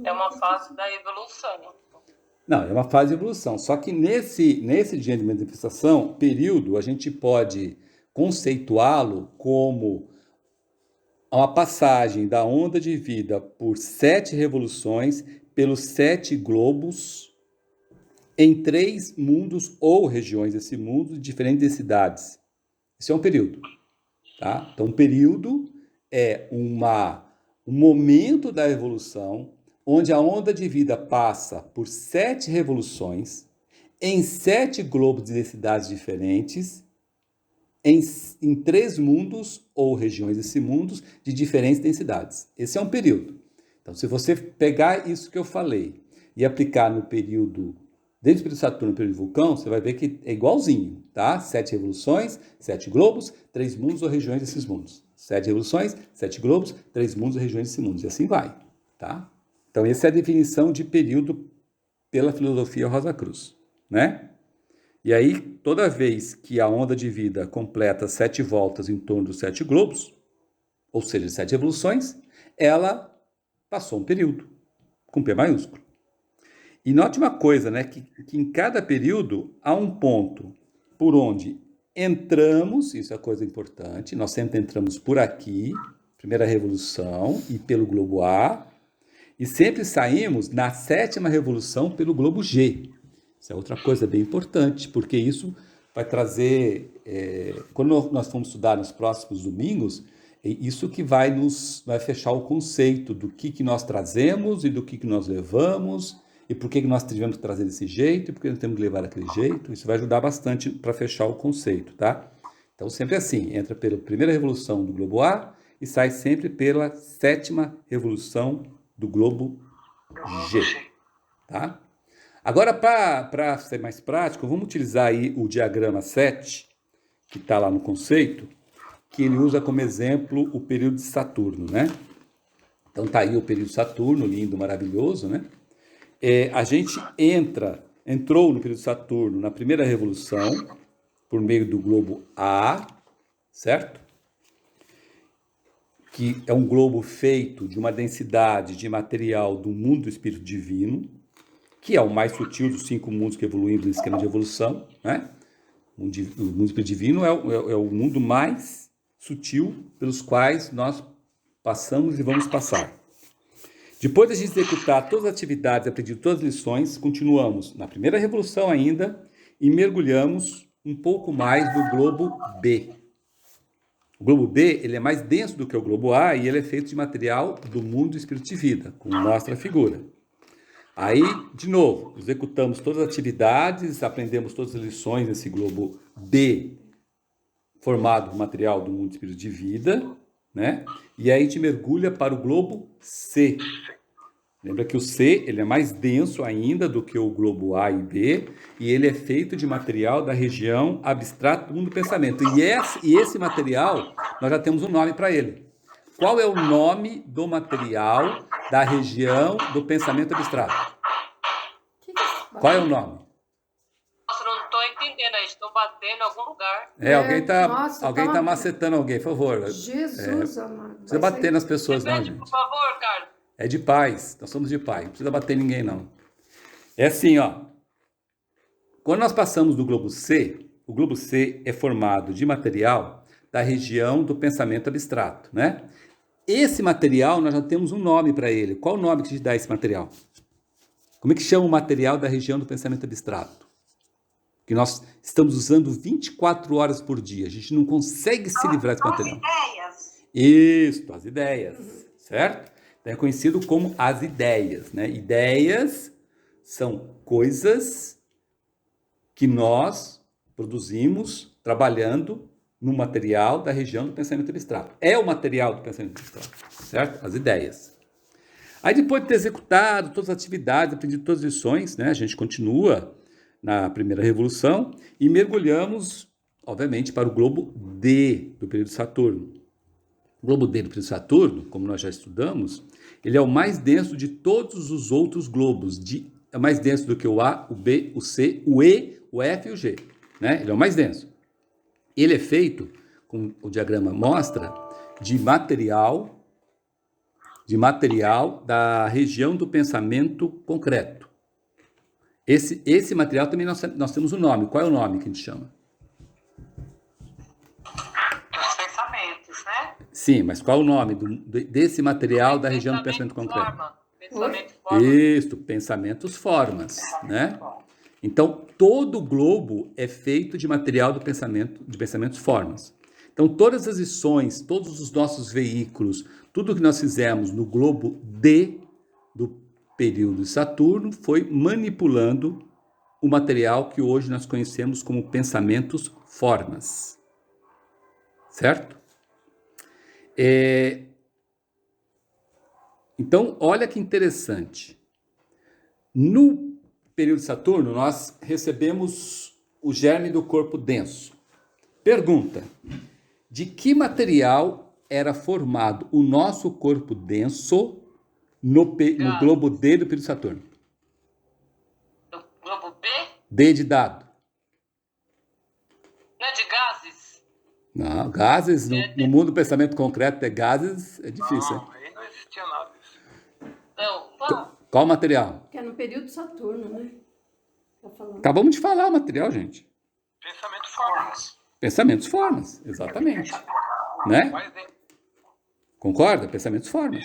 É uma fase da evolução. Não, é uma fase de evolução. Só que nesse dia de manifestação, período, a gente pode conceituá-lo como uma passagem da onda de vida por 7 revoluções pelos 7 globos em 3 mundos ou regiões desse mundo de diferentes densidades. Isso é um período. Tá? Então, um período é um momento da evolução onde a onda de vida passa por 7 revoluções em 7 globos de densidades diferentes em 3 mundos ou regiões desse mundo de diferentes densidades. Esse é um período. Então, se você pegar isso que eu falei e aplicar no período, dentro do período Saturno, no período de Vulcão, você vai ver que é igualzinho, tá? 7 revoluções, 7 globos, 3 mundos ou regiões desses mundos. 7 revoluções, 7 globos, 3 mundos ou regiões desses mundos. E assim vai, tá? Então, essa é a definição de período pela filosofia Rosa Cruz, né? E aí, toda vez que a onda de vida completa 7 voltas em torno dos 7 globos, ou seja, 7 revoluções, ela passou um período, com P maiúsculo. E note uma coisa, né, que em cada período há um ponto por onde entramos, isso é coisa importante, nós sempre entramos por aqui, primeira revolução, e pelo globo A, e sempre saímos na 7ª revolução pelo globo G. Isso é outra coisa bem importante, porque isso vai trazer, quando nós formos estudar nos próximos domingos, isso que vai fechar o conceito do que nós trazemos e do que nós levamos, e por que nós tivemos que trazer desse jeito, e por que nós temos que levar daquele jeito. Isso vai ajudar bastante para fechar o conceito, tá? Então, sempre assim, entra pela primeira revolução do globo A e sai sempre pela 7ª revolução do globo G, tá? Agora, para ser mais prático, vamos utilizar aí o diagrama 7, que está lá no conceito, que ele usa como exemplo o período de Saturno, né? Então, está aí o período de Saturno, lindo, maravilhoso, né? A gente entrou no período de Saturno na primeira revolução, por meio do globo A, certo? Que é um globo feito de uma densidade de material do mundo do Espírito Divino, que é o mais sutil dos 5 mundos que evoluímos no esquema de evolução, né? O mundo Espírito Divino é o mundo mais sutil pelos quais nós passamos e vamos passar. Depois de a gente executar todas as atividades, aprender todas as lições, continuamos na primeira revolução ainda e mergulhamos um pouco mais no globo B. O globo B ele é mais denso do que o globo A e ele é feito de material do mundo do espírito de vida, como mostra a figura. Aí, de novo, executamos todas as atividades, aprendemos todas as lições nesse globo B, formado por material do mundo do espírito de vida, né? E aí a gente mergulha para o globo C. Lembra que o C ele é mais denso ainda do que o globo A e B, e ele é feito de material da região abstrata do mundo do pensamento. E esse material, nós já temos um nome para ele. Qual é o nome do material da região do pensamento abstrato? Qual é o nome? Nossa, não estou entendendo, aí estou batendo em algum lugar. Alguém está macetando alguém, por favor. Jesus, amado. Não precisa bater nas pessoas, não, Repete, gente. por favor, Carlos. É de paz, nós somos de paz, não precisa bater em ninguém, não. É assim, ó. Quando nós passamos do globo C, o globo C é formado de material da região do pensamento abstrato, né? Esse material, nós já temos um nome para ele. Qual o nome que a gente dá a esse material? Como é que chama o material da região do pensamento abstrato? Que nós estamos usando 24 horas por dia. A gente não consegue se livrar desse material. As ideias. Isso, as ideias, certo? Então, é conhecido como as ideias, né? Ideias são coisas que nós produzimos trabalhando no material da região do pensamento abstrato. É o material do pensamento abstrato, certo? As ideias. Aí depois de ter executado todas as atividades, aprendido todas as lições, né, a gente continua na primeira revolução e mergulhamos, obviamente, para o globo D do período Saturno. O globo D do período Saturno, como nós já estudamos, ele é o mais denso de todos os outros globos. É mais denso do que o A, o B, o C, o E, o F e o G. Né? Ele é o mais denso. Ele é feito, como o diagrama mostra, de material da região do pensamento concreto. Esse material também nós temos um nome. Qual é o nome que a gente chama? Dos pensamentos, né? Sim, mas qual é o nome desse material da região do pensamento concreto? Pensamento forma. Isso, pensamentos formas, né? Então, todo o globo é feito de material do pensamento, de pensamentos formas. Então, todas as lições, todos os nossos veículos, tudo que nós fizemos no globo D do período de Saturno foi manipulando o material que hoje nós conhecemos como pensamentos formas. Certo? Então, olha que interessante. No período de Saturno, nós recebemos o germe do corpo denso. Pergunta: de que material era formado o nosso corpo denso no globo D do período de Saturno? Do globo B? D de dado. Não é de gases? Não, gases, no mundo do pensamento concreto, gases é difícil. Não, aí não existia nada disso. Não, Qual material? Que é no período de Saturno, né? Tá falando. Acabamos de falar o material, gente. Pensamento formas. Pensamentos formas, exatamente. Né? Mais dentro. Concorda? Pensamentos formas.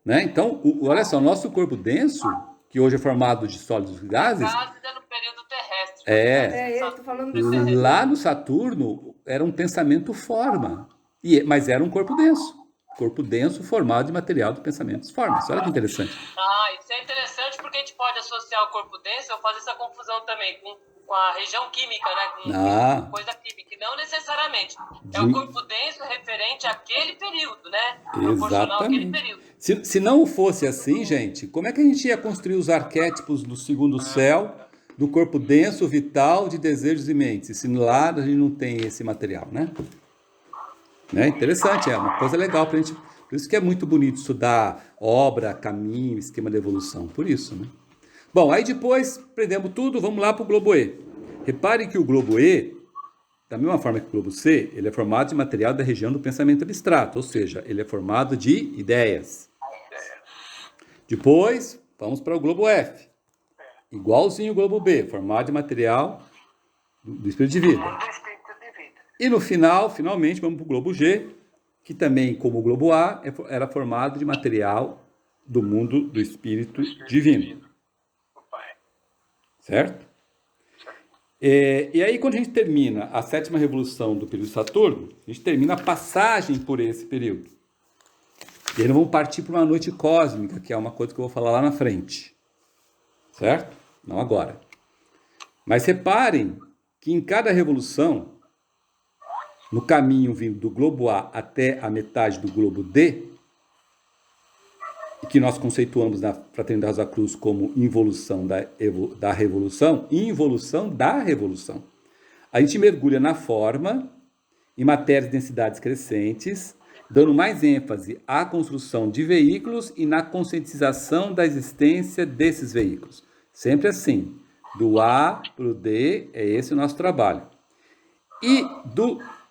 Né? Então, olha só, o nosso corpo denso, que hoje é formado de sólidos e gases, gases é no período terrestre. Eu tô falando do lá no Saturno era um pensamento forma, mas era um corpo denso. Corpo denso formado de material de pensamentos formas. Olha que interessante. Isso é interessante porque a gente pode associar o corpo denso, eu faço essa confusão também com a região química, né? Com coisa química. E não necessariamente. É o corpo denso referente àquele período, né? Proporcional àquele período. Se não fosse assim, gente, como é que a gente ia construir os arquétipos do segundo céu, do corpo denso, vital, de desejos e mentes? Se lá a gente não tem esse material, né? Interessante, é uma coisa legal pra gente. Por isso que é muito bonito estudar obra, caminho, esquema de evolução. Por isso, né? Bom, aí depois aprendemos tudo, vamos lá para o globo E. Repare que o globo E, da mesma forma que o globo C, ele é formado de material da região do pensamento abstrato, ou seja, ele é formado de ideias. Depois, vamos para o globo F. Igualzinho o globo B, formado de material do espírito de vida. E no final, finalmente, vamos para o globo G, que também, como o globo A, era formado de material do mundo do espírito divino. Certo? E aí, quando a gente termina a sétima revolução do período Saturno, a gente termina a passagem por esse período. E aí nós vamos partir para uma noite cósmica, que é uma coisa que eu vou falar lá na frente. Certo? Não agora. Mas reparem que em cada revolução, no caminho vindo do globo A até a metade do globo D, e que nós conceituamos na Fraternidade Rosa Cruz como involução da revolução, involução da revolução, a gente mergulha na forma, em matérias de densidades crescentes, dando mais ênfase à construção de veículos e na conscientização da existência desses veículos. Sempre assim, do A para o D, é esse o nosso trabalho. E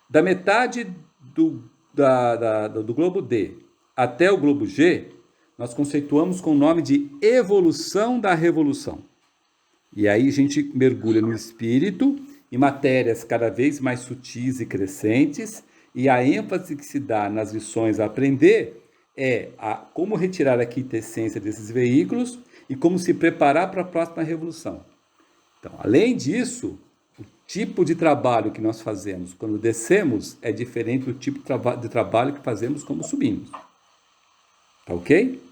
da metade do globo D até o globo G, nós conceituamos com o nome de evolução da revolução. E aí a gente mergulha no espírito, em matérias cada vez mais sutis e crescentes, e a ênfase que se dá nas lições a aprender é como retirar a quintessência desses veículos e como se preparar para a próxima revolução. Então, além disso, o tipo de trabalho que nós fazemos quando descemos é diferente do tipo de trabalho que fazemos quando subimos. Tá ok?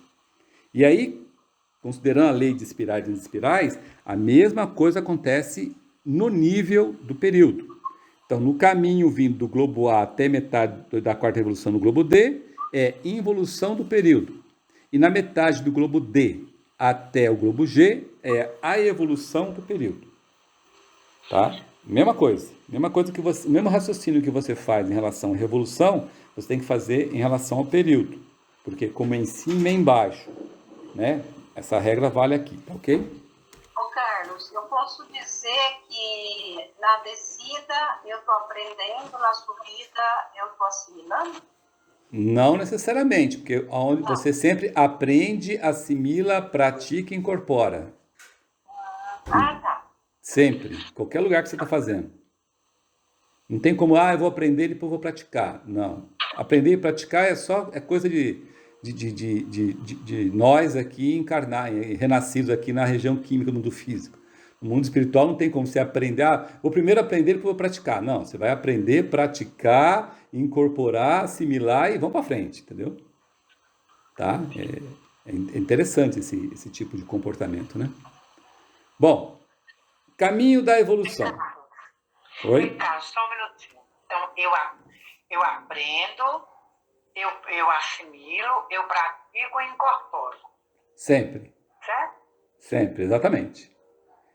E aí, considerando a lei de espirais e espirais, a mesma coisa acontece no nível do período. Então, no caminho vindo do globo A até metade da quarta revolução no globo D, é involução do período. E na metade do globo D até o globo G, é a evolução do período. Tá? Mesma coisa que você, mesmo raciocínio que você faz em relação à revolução, você tem que fazer em relação ao período. Porque como é em cima e embaixo, né? Essa regra vale aqui, tá ok? Ô Carlos, eu posso dizer que na descida eu estou aprendendo, na subida eu estou assimilando? Não necessariamente, porque onde você sempre aprende, assimila, pratica e incorpora. Ah, tá. Sempre, qualquer lugar que você está fazendo. Não tem como, eu vou aprender e depois vou praticar. Não. Aprender e praticar é coisa de nós aqui encarnar, renascidos aqui na região química do mundo físico. No mundo espiritual não tem como você aprender, vou primeiro aprender e depois vou praticar. Não, você vai aprender, praticar, incorporar, assimilar e vamos para frente, entendeu? Tá? É interessante esse tipo de comportamento, né? Bom, caminho da evolução. Oi? Ricardo, só um minutinho. Então, eu aprendo, eu assimilo, eu pratico e incorporo. Sempre. Certo? Sempre, exatamente.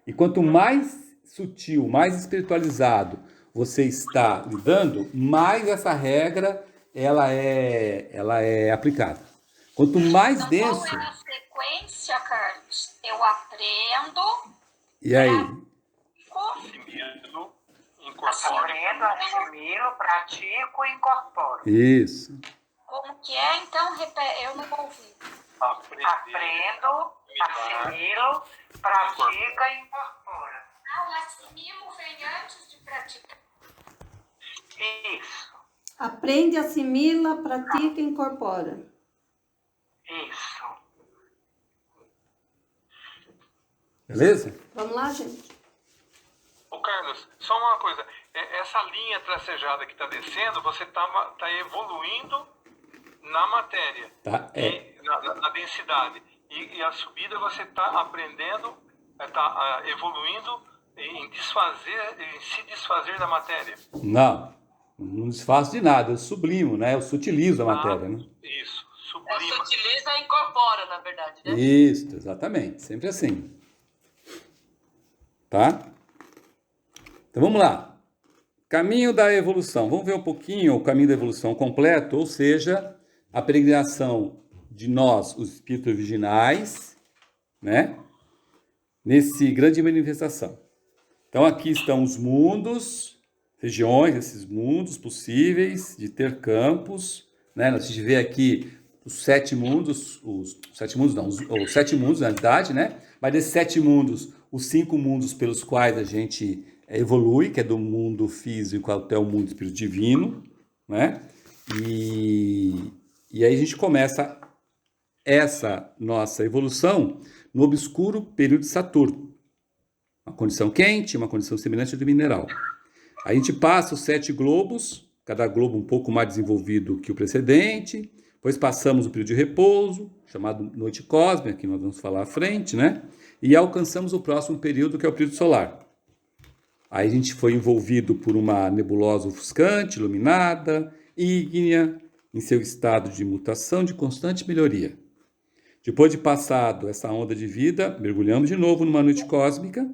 E quanto mais sutil, mais espiritualizado você está lidando, mais essa regra ela é aplicada. Quanto mais Então, denso... qual é a sequência, Carlos? Eu aprendo... E aí? Assimilo, incorporo. Aprendo, assimilo, pratico e incorporo. Isso. Como que é? Então, eu não ouvi. Aprendo, assimilo, pratica e incorpora. O assimilo vem antes de praticar. Isso. Aprende, assimila, pratica e incorpora. Isso. Beleza? Vamos lá, gente? Ô Carlos, só uma coisa. Essa linha tracejada que está descendo, você está evoluindo na matéria, Tá, na densidade. E a subida você está aprendendo, está evoluindo em se desfazer da matéria. Não desfaço de nada, eu sublimo, né? Eu sutilizo a matéria, né? Isso, sublima. Sutiliza e incorpora, na verdade, né? Isso, exatamente, sempre assim. Tá? Então vamos lá. Caminho da evolução. Vamos ver um pouquinho o caminho da evolução completo, ou seja, a peregrinação de nós, os espíritos virginais, né? Nesse grande manifestação. Então aqui estão os mundos, regiões, esses mundos possíveis de ter campos, né? A gente vê aqui os 7 mundos, os 7 mundos na realidade, né? Mas desses 7 mundos, os 5 mundos pelos quais a gente evolui, que é do mundo físico até o mundo espírito divino, né? E aí a gente começa essa nossa evolução no obscuro período de Saturno. Uma condição quente, uma condição semelhante ao do mineral. A gente passa os 7 globos, cada globo um pouco mais desenvolvido que o precedente, depois passamos o período de repouso, chamado noite cósmica, que nós vamos falar à frente, né? E alcançamos o próximo período, que é o período solar. Aí a gente foi envolvido por uma nebulosa ofuscante, iluminada, ígnea, em seu estado de mutação de constante melhoria. Depois de passado essa onda de vida, mergulhamos de novo numa noite cósmica.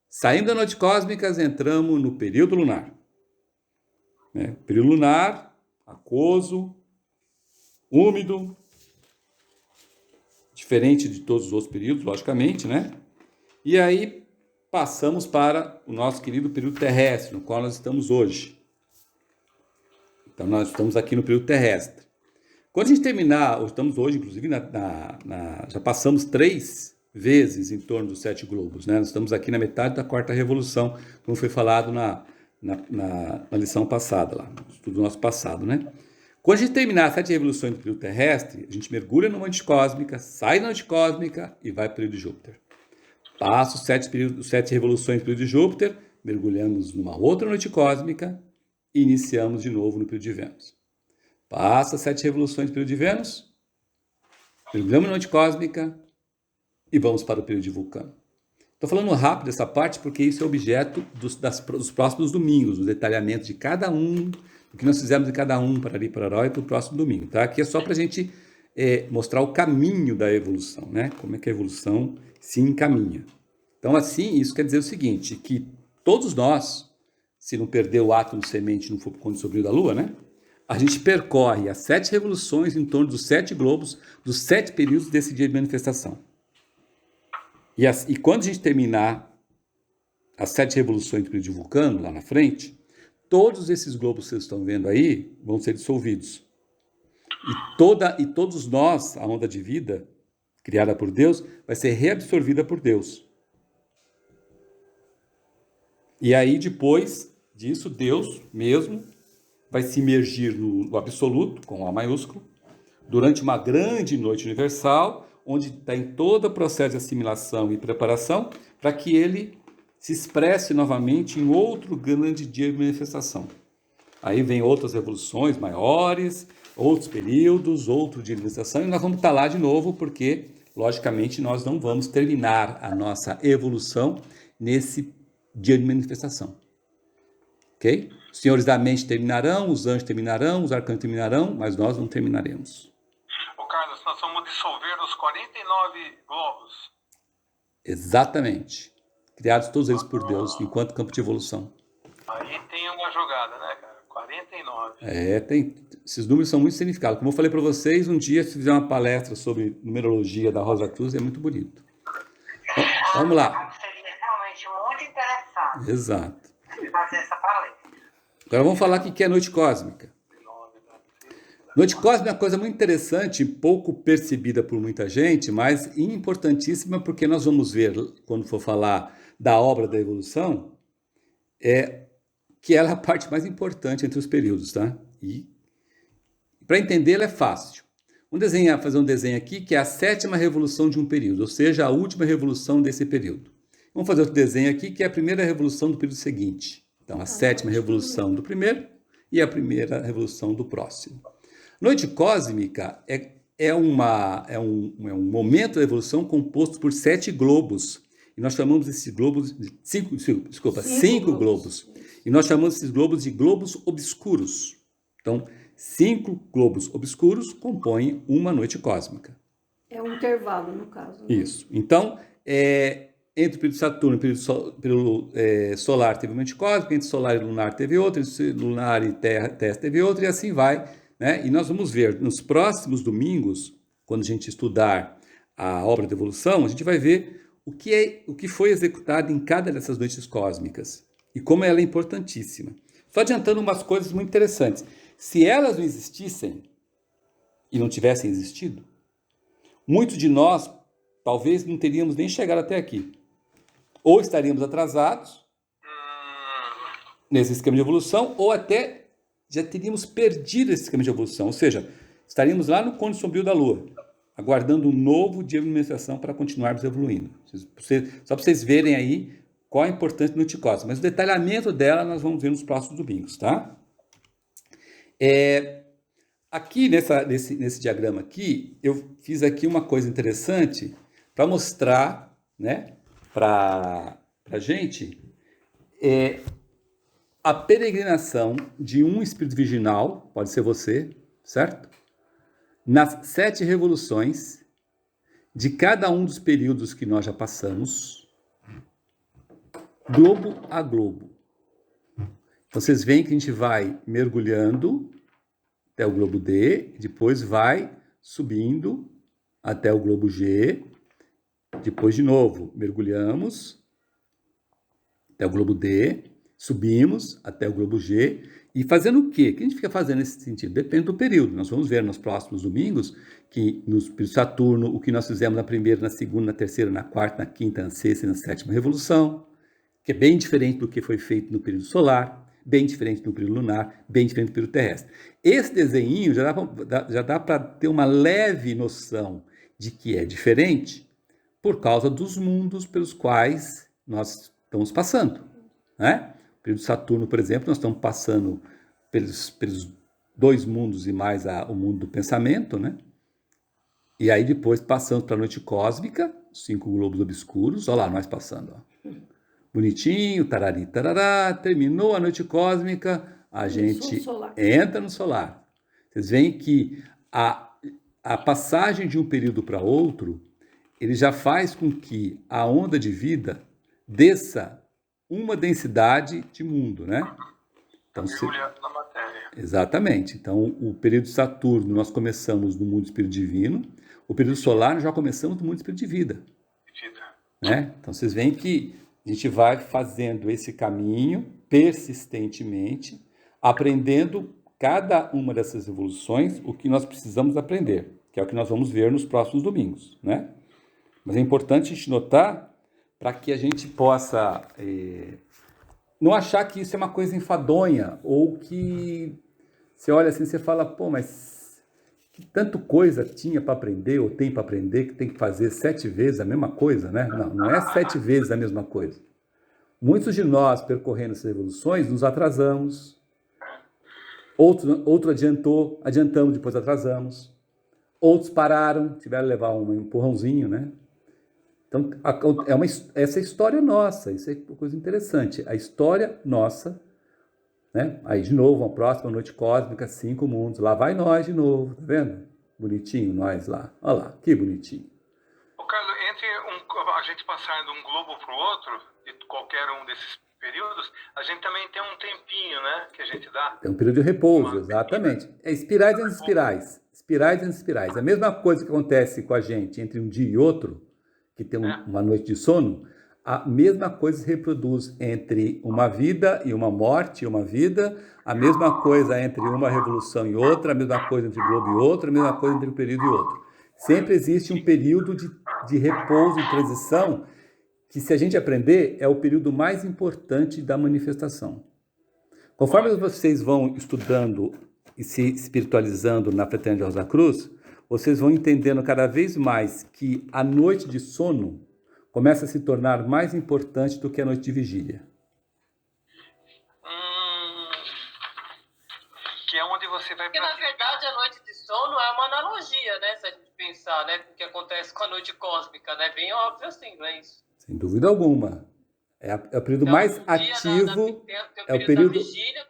Saindo da noite cósmica, entramos no período lunar. Né? Período lunar, aquoso, úmido, diferente de todos os outros períodos, logicamente, né? E aí passamos para o nosso querido período terrestre, no qual nós estamos hoje. Então, nós estamos aqui no período terrestre. Quando a gente terminar, estamos hoje, inclusive, já passamos 3 vezes em torno dos 7 globos, né? Nós estamos aqui na metade da quarta revolução, como foi falado na lição passada, lá, no estudo nosso passado, né? Quando a gente terminar as 7 revoluções do período terrestre, a gente mergulha numa noite cósmica, sai da noite cósmica e vai para o período de Júpiter. Passa os 7 revoluções do período de Júpiter, mergulhamos numa outra noite cósmica e iniciamos de novo no período de Vênus. Passa as 7 revoluções do período de Vênus, mergulhamos na noite cósmica, e vamos para o período de Vulcano. Estou falando rápido essa parte porque isso é objeto dos próximos domingos, o detalhamento de cada um, o que nós fizemos em cada um, para ali, para o próximo domingo. Tá? Aqui é só para a gente mostrar o caminho da evolução, né? Como é que a evolução se encaminha. Então, assim, isso quer dizer o seguinte, que todos nós, se não perder o átomo de semente e não for quando sobrou da Lua, né? A gente percorre as 7 revoluções em torno dos 7 globos, dos 7 períodos desse dia de manifestação. E quando a gente terminar as 7 revoluções do período de Vulcano, lá na frente, todos esses globos que vocês estão vendo aí vão ser dissolvidos. E todos nós, a onda de vida, criada por Deus, vai ser reabsorvida por Deus. E aí, depois disso, Deus mesmo vai se imergir no absoluto, com A maiúsculo, durante uma grande noite universal, onde tem todo o processo de assimilação e preparação, para que ele se expresse novamente em outro grande dia de manifestação. Aí vem outras revoluções maiores, outros períodos, outro dia de manifestação, e nós vamos estar lá de novo, porque, logicamente, nós não vamos terminar a nossa evolução nesse dia de manifestação. Ok? Os senhores da mente terminarão, os anjos terminarão, os arcanjos terminarão, mas nós não terminaremos. Ô Carlos, nós vamos dissolver os 49 globos. Exatamente. Criados todos eles por Deus, enquanto campo de evolução. Aí tem uma jogada, né, cara? 49. Esses números são muito significados. Como eu falei para vocês, um dia se fizer uma palestra sobre numerologia da Rosa Cruz, é muito bonito. Vamos lá. Seria realmente muito interessante Exato. fazer essa palestra. Agora vamos falar o que é noite cósmica. Noite cósmica é uma coisa muito interessante, pouco percebida por muita gente, mas importantíssima porque nós vamos ver, quando for falar da obra da evolução, que ela é a parte mais importante entre os períodos, tá? E para entendê-la é fácil. Vamos fazer um desenho aqui que é a 7ª revolução de um período, ou seja, a última revolução desse período. Vamos fazer outro desenho aqui que é a primeira revolução do período seguinte. Então, a 7ª revolução do primeiro e a primeira revolução do próximo. Noite cósmica é um momento da evolução composto por 7 globos. E nós chamamos esses globos de 5 globos. E nós chamamos esses globos de globos obscuros. Então, 5 globos obscuros compõem uma noite cósmica. É um intervalo, no caso. Né? Isso. Então, entre o período Saturno e o período solar teve uma noite cósmica, entre solar e lunar teve outra, entre lunar e terra teve outra, e assim vai. Né? E nós vamos ver nos próximos domingos, quando a gente estudar a obra da evolução, a gente vai ver o que foi executado em cada dessas noites cósmicas e como ela é importantíssima. Só adiantando umas coisas muito interessantes. Se elas não existissem e não tivessem existido, muitos de nós talvez não teríamos nem chegado até aqui. Ou estaríamos atrasados nesse esquema de evolução, ou até já teríamos perdido esse esquema de evolução. Ou seja, estaríamos lá no cône sombrio da Lua, aguardando um novo dia de manifestação para continuarmos evoluindo. Só para vocês verem aí qual a importância do noite cósmica. Mas o detalhamento dela nós vamos ver nos próximos domingos, tá? Aqui nesse diagrama aqui, eu fiz aqui uma coisa interessante para mostrar, né, para a gente a peregrinação de um espírito virginal, pode ser você, certo? Nas 7 revoluções de cada um dos períodos que nós já passamos, globo a globo. Vocês veem que a gente vai mergulhando até o globo D, depois vai subindo até o globo G, depois de novo mergulhamos até o globo D, subimos até o globo G, e fazendo o quê? O que a gente fica fazendo nesse sentido? Depende do período. Nós vamos ver nos próximos domingos que no período Saturno, o que nós fizemos na primeira, na segunda, na terceira, na quarta, na quinta, na sexta e na 7ª revolução, que é bem diferente do que foi feito no período solar, bem diferente do período lunar, bem diferente do período terrestre. Esse desenho já dá para ter uma leve noção de que é diferente por causa dos mundos pelos quais nós estamos passando, né? O período Saturno, por exemplo, nós estamos passando pelos 2 mundos e mais o mundo do pensamento, né? E aí depois passando para a noite cósmica, 5 globos obscuros, olha lá nós passando, ó. Bonitinho, tarari, tarará, terminou a noite cósmica, a gente solar. entra no solar. Vocês veem que a passagem de um período para outro, ele já faz com que a onda de vida desça uma densidade de mundo, né? Então, Mergulha na matéria. exatamente. Então, o período de Saturno, nós começamos no mundo do espírito divino. O período solar, nós já começamos no mundo do espírito de vida. Vida. Né? Então, vocês veem que a gente vai fazendo esse caminho persistentemente, aprendendo cada uma dessas evoluções, o que nós precisamos aprender, que é o que nós vamos ver nos próximos domingos, né? Mas é importante a gente notar para que a gente possa não achar que isso é uma coisa enfadonha, ou que você olha assim e você fala, pô, mas que tanto coisa tinha para aprender, ou tem para aprender, que tem que fazer 7 vezes a mesma coisa, né? Não, não é 7 vezes a mesma coisa. Muitos de nós, percorrendo essas evoluções, nos atrasamos. Outro adiantamos, depois atrasamos. Outros pararam, tiveram que levar um empurrãozinho, né? Então, essa é a história nossa, isso é uma coisa interessante. A história nossa, né? Aí, de novo, uma próxima noite cósmica, 5 mundos. Lá vai nós de novo, tá vendo? Bonitinho, nós lá. Olha lá, que bonitinho. Ô, Carlos, entre a gente passar de um globo para o outro, de qualquer um desses períodos, a gente também tem um tempinho, né? Que a gente dá. Tem um período de repouso, exatamente. É espirais entre espirais. Espirais entre espirais. A mesma coisa que acontece com a gente entre um dia e outro, que tem uma noite de sono, a mesma coisa se reproduz entre uma vida e uma morte e uma vida, a mesma coisa entre uma revolução e outra, a mesma coisa entre globo e outro, a mesma coisa entre um período e outro. Sempre existe um período de repouso e transição, que se a gente aprender, é o período mais importante da manifestação. Conforme vocês vão estudando e se espiritualizando na Fraternidade Rosa Cruz, vocês vão entendendo cada vez mais que a noite de sono começa a se tornar mais importante do que a noite de vigília. Que é onde você vai... Porque, na verdade, a noite de sono é uma analogia, né? Se a gente pensar, né? O que acontece com a noite cósmica, né? Bem óbvio assim, não é isso? Sem dúvida alguma. É o período Então, mais um dia ativo, tem é o período... da vigília,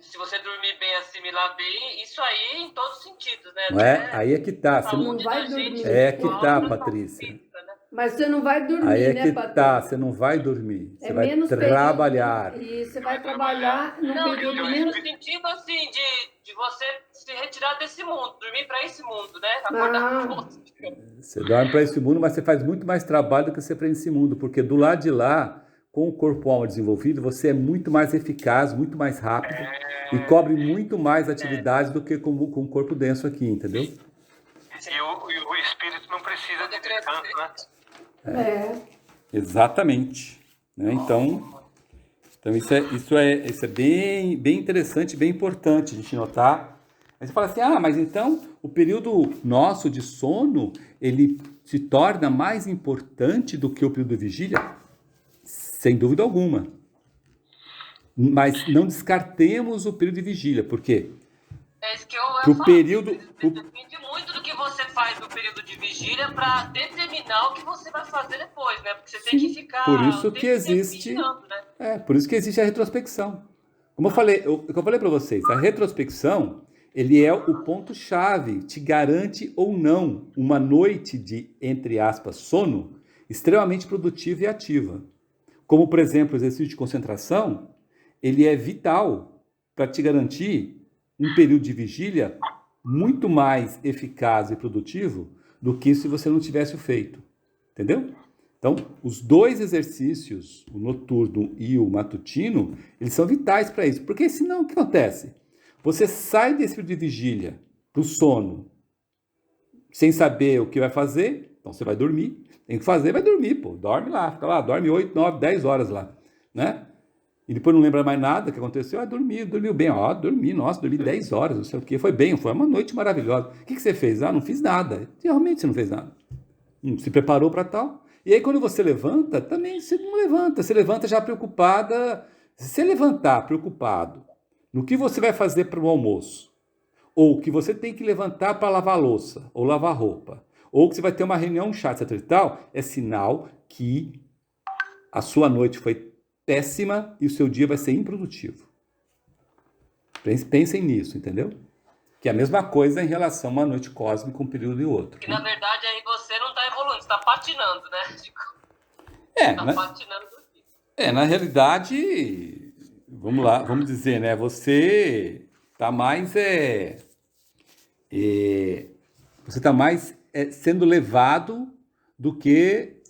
se você dormir bem, assimilar bem, isso aí em todos os sentidos, né? Não é? Aí é que tá. Você não vai dormir. É que tá, Patrícia. Mas você não vai dormir, Aí é né, que Patrícia? tá, você não vai dormir. Você vai menos trabalhar. Período, e você vai trabalhar no Não, período no menos... sentido assim, de você se retirar desse mundo, dormir para esse mundo, né? Acordar pro outro. Você dorme para esse mundo, mas você faz muito mais trabalho do que você para esse mundo, porque do lado de lá, com o corpo-alma desenvolvido, você é muito mais eficaz, muito mais rápido e cobre muito mais atividades do que com o corpo denso aqui, entendeu? E o espírito não precisa de tanto, né? Exatamente. Né? Então isso é bem, bem interessante, bem importante a gente notar. Aí você fala assim, mas então o período nosso de sono, ele se torna mais importante do que o período de vigília? Sem dúvida alguma. Mas não descartemos o período de vigília, por quê? É isso que eu falo. Depende muito do que você faz no período de vigília para determinar o que você vai fazer depois, né? Porque você tem que ficar... Por isso que existe... né? Por isso que existe a retrospecção. Como eu falei para vocês, a retrospecção, ele é o ponto-chave, te garante ou não uma noite de, entre aspas, sono, extremamente produtiva e ativa. Como, por exemplo, o exercício de concentração, ele é vital para te garantir um período de vigília muito mais eficaz e produtivo do que se você não tivesse o feito. Entendeu? Então, os dois exercícios, o noturno e o matutino, eles são vitais para isso. Porque senão, o que acontece? Você sai desse período de vigília para o sono sem saber o que vai fazer, então você vai dormir. Tem que fazer, vai dormir, pô. Dorme lá, fica lá, dorme 8, 9, 10 horas lá, né? E depois não lembra mais nada que aconteceu. Dormiu bem. Dormi 10 horas, não sei o quê. Foi uma noite maravilhosa. O que você fez? Não fiz nada. Realmente você não fez nada. Se preparou para tal. E aí quando você levanta, também você não levanta. Você levanta já preocupada. Se você levantar preocupado no que você vai fazer para o almoço, ou que você tem que levantar para lavar a louça, ou lavar roupa, ou que você vai ter uma reunião chata, etc e tal, é sinal que a sua noite foi péssima e o seu dia vai ser improdutivo. Pensem nisso, entendeu? Que é a mesma coisa em relação a uma noite cósmica, um período e outro. Que na verdade aí você não está evoluindo, você está patinando, né? Patinando aqui. Na realidade, vamos lá, vamos dizer, né? Você está mais você está mais sendo levado do que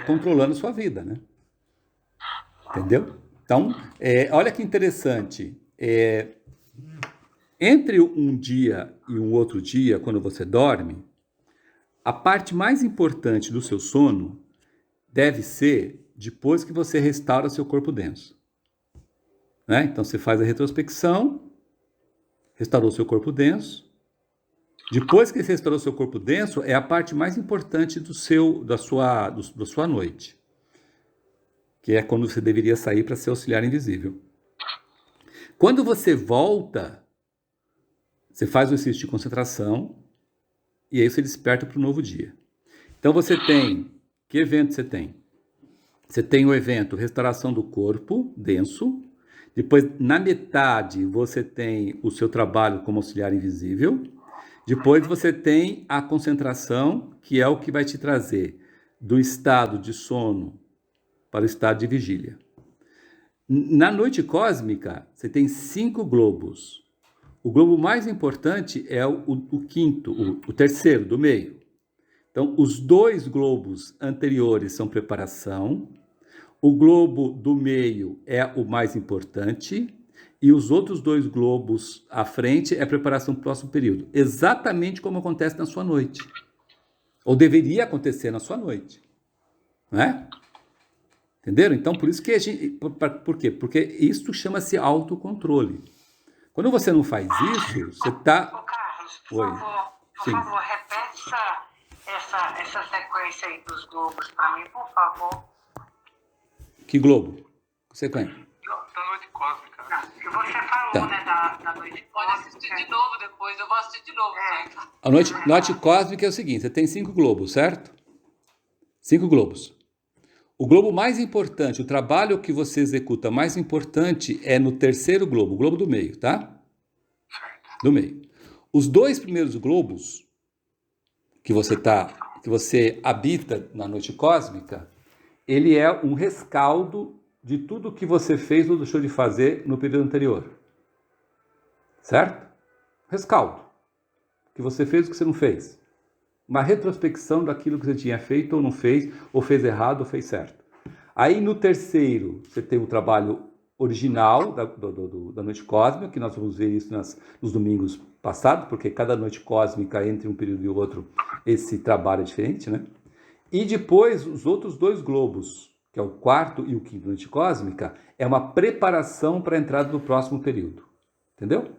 controlando sua vida, né? Entendeu? Então, olha que interessante. Entre um dia e um outro dia, quando você dorme, a parte mais importante do seu sono deve ser depois que você restaura seu corpo denso. Né? Então, você faz a retrospecção, restaurou seu corpo denso. Depois que você restaurou seu corpo denso, é a parte mais importante da sua noite. Que é quando você deveria sair para ser auxiliar invisível. Quando você volta, você faz o exercício de concentração e aí você desperta para o novo dia. Então você tem... Que evento você tem? Você tem o evento restauração do corpo denso. Depois, na metade, você tem o seu trabalho como auxiliar invisível. Depois você tem a concentração, que é o que vai te trazer do estado de sono para o estado de vigília. Na noite cósmica, você tem 5 globos. O globo mais importante é o quinto, o terceiro, do meio. Então, os 2 globos anteriores são preparação, o globo do meio é o mais importante, e os outros 2 globos à frente é preparação para o próximo período. Exatamente como acontece na sua noite. Ou deveria acontecer na sua noite. Não é? Entenderam? Então, por isso que a gente... Por quê? Porque isso chama-se autocontrole. Quando você não faz isso, você está... Ô, Carlos, por favor, repete essa sequência aí dos globos para mim, por favor. Que globo? Sequência. Da noite cósmica. Não, que você falou, Tá. né, da noite Pode assistir de novo depois, eu vou assistir de novo. Né? A noite cósmica é o seguinte, você tem 5 globos, certo? 5 globos. O globo mais importante, o trabalho que você executa mais importante é no terceiro globo, o globo do meio, tá? Do meio. Os 2 primeiros globos que você habita na noite cósmica, ele é um rescaldo de tudo que você fez ou deixou de fazer no período anterior. Certo? Rescaldo. O que você fez, o que você não fez. Uma retrospecção daquilo que você tinha feito ou não fez, ou fez errado ou fez certo. Aí no terceiro, você tem o trabalho original da noite cósmica, que nós vamos ver isso nos domingos passados, porque cada noite cósmica, entre um período e o outro, esse trabalho é diferente, né? E depois, os outros 2 globos, que é o quarto e o quinto noite cósmica, é uma preparação para a entrada do próximo período. Entendeu?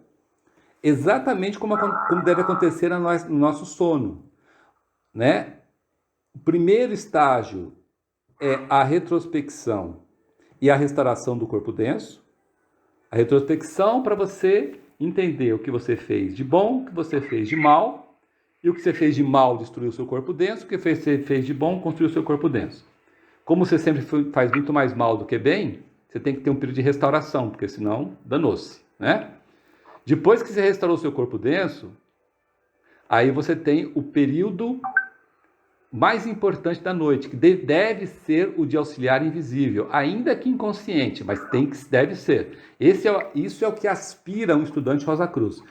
Exatamente como deve acontecer no nosso sono. Né? O primeiro estágio é a retrospecção e a restauração do corpo denso. A retrospecção para você entender o que você fez de bom, o que você fez de mal, e o que você fez de mal destruiu o seu corpo denso, o que você fez de bom construiu o seu corpo denso. Como você sempre faz muito mais mal do que bem, você tem que ter um período de restauração, porque senão danou-se, né? Depois que você restaurou o seu corpo denso, aí você tem o período mais importante da noite, que deve ser o de auxiliar invisível, ainda que inconsciente, mas deve ser. Isso é o que aspira um estudante Rosa Cruz,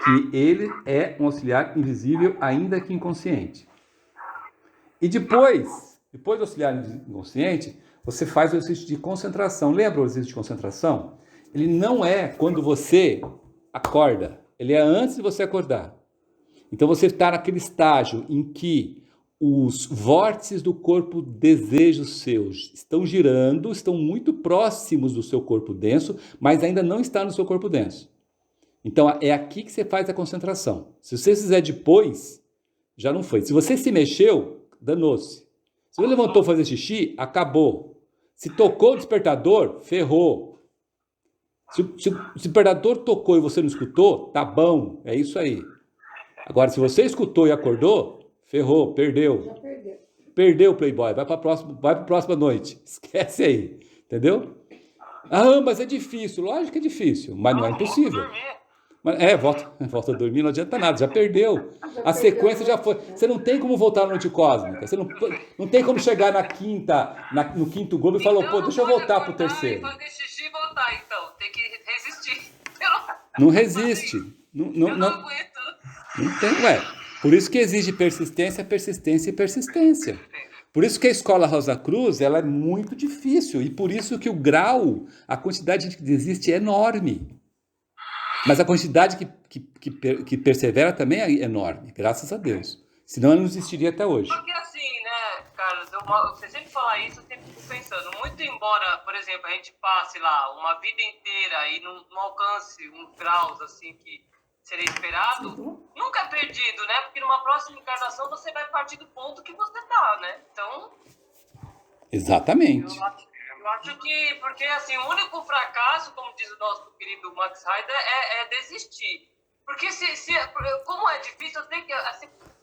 que ele é um auxiliar invisível, ainda que inconsciente. E depois do auxiliar inconsciente, você faz o exercício de concentração. Lembra o exercício de concentração? Ele não é quando você acorda, ele é antes de você acordar. Então você está naquele estágio em que os vórtices do corpo desejos seus estão girando, estão muito próximos do seu corpo denso, mas ainda não está no seu corpo denso. Então é aqui que você faz a concentração. Se você fizer depois, já não foi. Se você se mexeu, danou-se. Se você levantou fazer xixi, acabou. Se tocou o despertador, ferrou. Se o predador tocou e você não escutou, tá bom, é isso aí. Agora, se você escutou e acordou, ferrou, perdeu. Já perdeu. Perdeu o Playboy, vai para a próxima noite. Esquece aí, entendeu? Ah, mas é difícil. Lógico que é difícil, mas não é impossível. Volta a dormir, não adianta nada, já perdeu. A sequência já foi. Você não tem como voltar na noite cósmica. Você não tem como chegar no quinto globo e falar, pô, deixa eu voltar pro terceiro. Fazer xixi e voltar, então. Tem que resistir. Não resiste. Eu não aguento. Não tem, Por isso que exige persistência, persistência e persistência. Por isso que a escola Rosa Cruz, ela é muito difícil. E por isso que o grau, a quantidade que existe é enorme. Mas a quantidade que persevera também é enorme, graças a Deus. Senão ela não existiria até hoje. Porque assim, né, Carlos, você sempre fala isso, eu sempre fico pensando, muito embora, por exemplo, a gente passe lá uma vida inteira e não alcance uns graus assim que seria esperado, nunca é perdido, né? Porque numa próxima encarnação você vai partir do ponto que você tá, né? Então... Exatamente. Eu acho que, porque assim, o único fracasso, como diz o nosso querido Max Heider, é desistir. Porque como é difícil, eu tenho que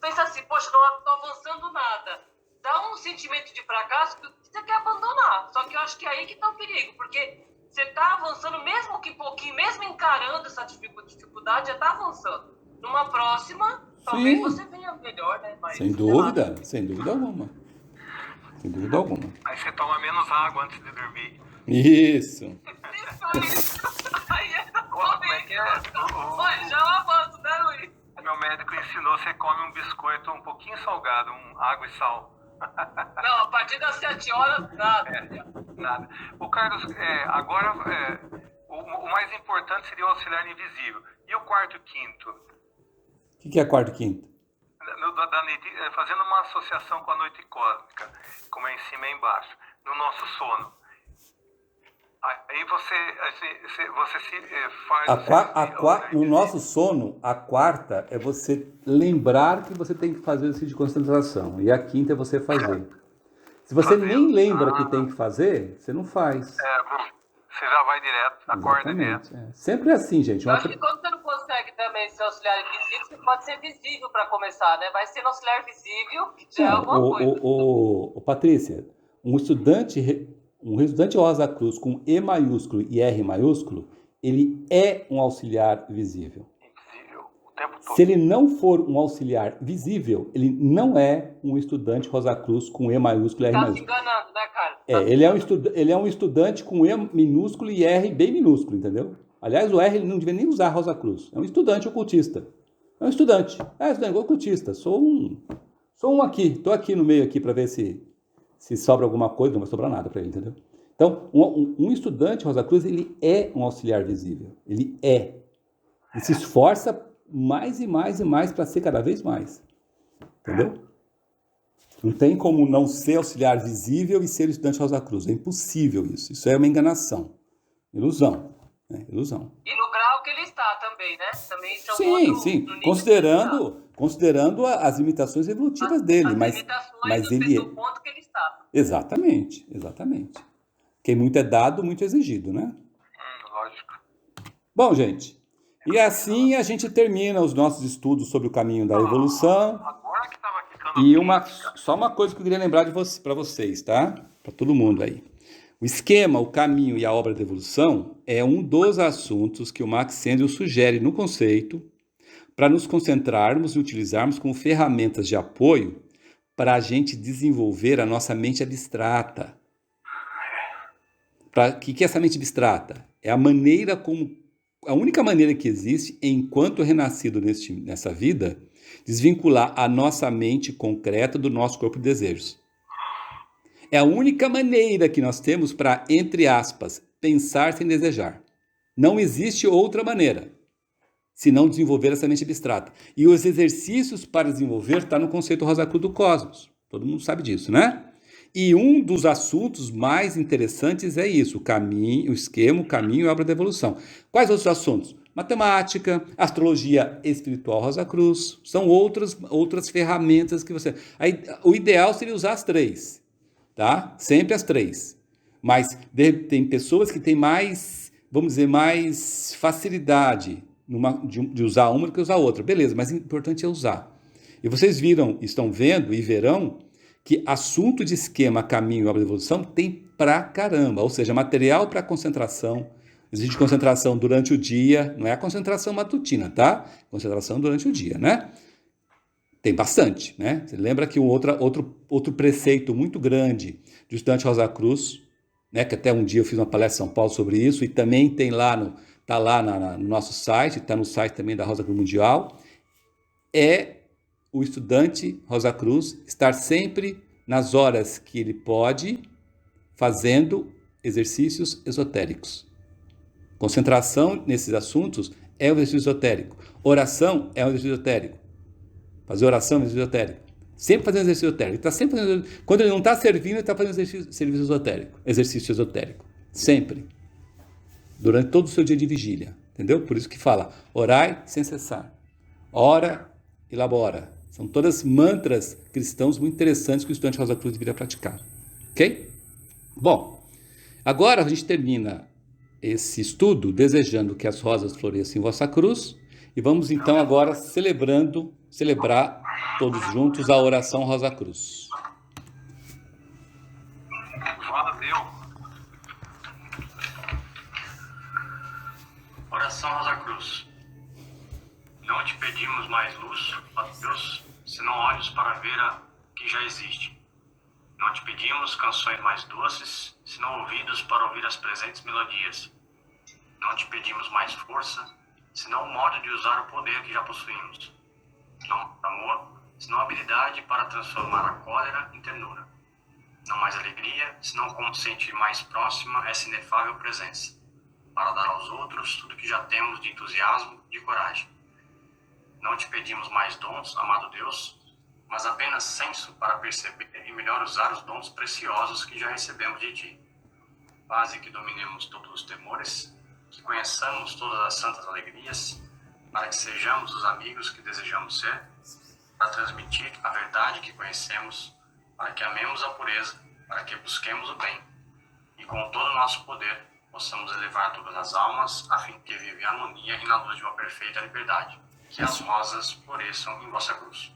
pensar assim, poxa, não estou avançando nada. Dá um sentimento de fracasso que você quer abandonar. Só que eu acho que é aí que está o perigo, porque você está avançando, mesmo que pouquinho, mesmo encarando essa dificuldade, já está avançando. Numa próxima, talvez você venha melhor, né? Mas, sem dúvida alguma. Sem dúvida alguma. Aí você toma menos água antes de dormir. Isso. Aí é Como é que é? Olha, já é um avanço, né, Luiz? Meu médico ensinou, você come um biscoito um pouquinho salgado, água e sal. Não, a partir das 7 horas, nada. Nada. O Carlos, agora o mais importante seria o auxiliar invisível. E o quarto e quinto? O que é quarto e quinto? Fazendo uma associação com a noite cósmica, como é em cima e embaixo, no nosso sono. Aí você se faz... No nosso sono, a quarta é você lembrar que você tem que fazer o exercício de concentração. E a quinta é você fazer. Se você nem lembra que tem que fazer, você não faz. Você já vai direto, acorda direto. Sempre é assim, gente. Eu acho que quando você não consegue também ser auxiliar invisível, você pode ser visível para começar, né? Vai ser auxiliar visível, que já é alguma coisa. Patrícia, um estudante Rosa Cruz com E maiúsculo e R maiúsculo, ele é um auxiliar visível. Invisível, o tempo todo. Se ele não for um auxiliar visível, ele não é um estudante Rosa Cruz com E maiúsculo e R maiúsculo. Tá se enganando, né, cara? Ele é um estudante com E minúsculo e R bem minúsculo, entendeu? Aliás, o R ele não devia nem usar Rosa Cruz. É um estudante ocultista. É um estudante. Estudante ocultista. Sou um aqui. Estou aqui no meio aqui para ver se sobra alguma coisa. Não vai sobrar nada para ele, entendeu? Então, um estudante Rosa Cruz, ele é um auxiliar visível. Ele se esforça mais e mais e mais para ser cada vez mais. Entendeu? Não tem como não ser auxiliar visível e ser estudante Rosa Cruz. É impossível isso. Isso é uma enganação. Ilusão. Ilusão. E no grau que ele está também, né? Também isso é sim. Considerando as limitações evolutivas dele. Mas ele do ponto que ele está. Exatamente. Quem muito é dado, muito é exigido, né? Lógico. Bom, gente, e assim a gente termina os nossos estudos sobre o caminho da evolução. Agora que estava ficando... E só uma coisa que eu queria lembrar para vocês, tá? Para todo mundo aí. O esquema, o caminho e a obra da evolução é um dos assuntos que o Max Sendel sugere no conceito para nos concentrarmos e utilizarmos como ferramentas de apoio para a gente desenvolver a nossa mente abstrata. O que é essa mente abstrata? É a única maneira que existe, enquanto renascido nessa vida, desvincular a nossa mente concreta do nosso corpo de desejos. É a única maneira que nós temos para, entre aspas, pensar sem desejar. Não existe outra maneira, senão desenvolver essa mente abstrata. E os exercícios para desenvolver está no conceito Rosa Cruz do Cosmos. Todo mundo sabe disso, né? E um dos assuntos mais interessantes é isso, o esquema, o caminho e a obra da evolução. Quais outros assuntos? Matemática, astrologia espiritual Rosa Cruz, são outras ferramentas que você... Aí, o ideal seria usar as 3, tá? Sempre as 3. Mas tem pessoas que têm mais vamos dizer, mais facilidade de usar uma do que usar outra. Beleza, mas o importante é usar. E vocês viram, estão vendo e verão que assunto de esquema, caminho, obra de evolução tem pra caramba. Ou seja, material para concentração. Existe concentração durante o dia, não é a concentração matutina, tá? Concentração durante o dia, né? Tem bastante, né? Você lembra que outro preceito muito grande do estudante Rosa Cruz, né, que até um dia eu fiz uma palestra em São Paulo sobre isso, e também tem lá no nosso site, está no site também da Rosa Cruz Mundial, é o estudante Rosa Cruz estar sempre nas horas que ele pode fazendo exercícios esotéricos. Concentração nesses assuntos é um exercício esotérico. Oração é um exercício esotérico. Fazer oração é um exercício esotérico. Sempre fazendo exercício esotérico. Ele tá sempre fazendo... Quando ele não está servindo, ele está fazendo serviço esotérico. Exercício esotérico. Sempre. Durante todo o seu dia de vigília. Entendeu? Por isso que fala, orai sem cessar. Ora e labora. São todas mantras cristãos muito interessantes que o estudante Rosa Cruz deveria praticar. Ok? Bom, agora a gente termina esse estudo desejando que as rosas floresçam em vossa cruz e vamos então agora celebrar todos juntos a oração Rosa Cruz. Valeu. Oração Rosa Cruz. Não te pedimos mais luz, ó Deus, senão olhos para ver a que já existe. Não te pedimos canções mais doces, senão ouvidos para ouvir as presentes melodias. Não te pedimos mais força, senão o modo de usar o poder que já possuímos. Não amor, senão habilidade para transformar a cólera em ternura. Não mais alegria, senão como sentir mais próxima essa inefável presença, para dar aos outros tudo que já temos de entusiasmo e de coragem. Não te pedimos mais dons, amado Deus, mas apenas senso para perceber e melhor usar os dons preciosos que já recebemos de ti. Faze que dominemos todos os temores, que conheçamos todas as santas alegrias, para que sejamos os amigos que desejamos ser, para transmitir a verdade que conhecemos, para que amemos a pureza, para que busquemos o bem, e com todo o nosso poder possamos elevar todas as almas, a fim de que vivam em harmonia e na luz de uma perfeita liberdade. Que as rosas floresçam em vossa cruz.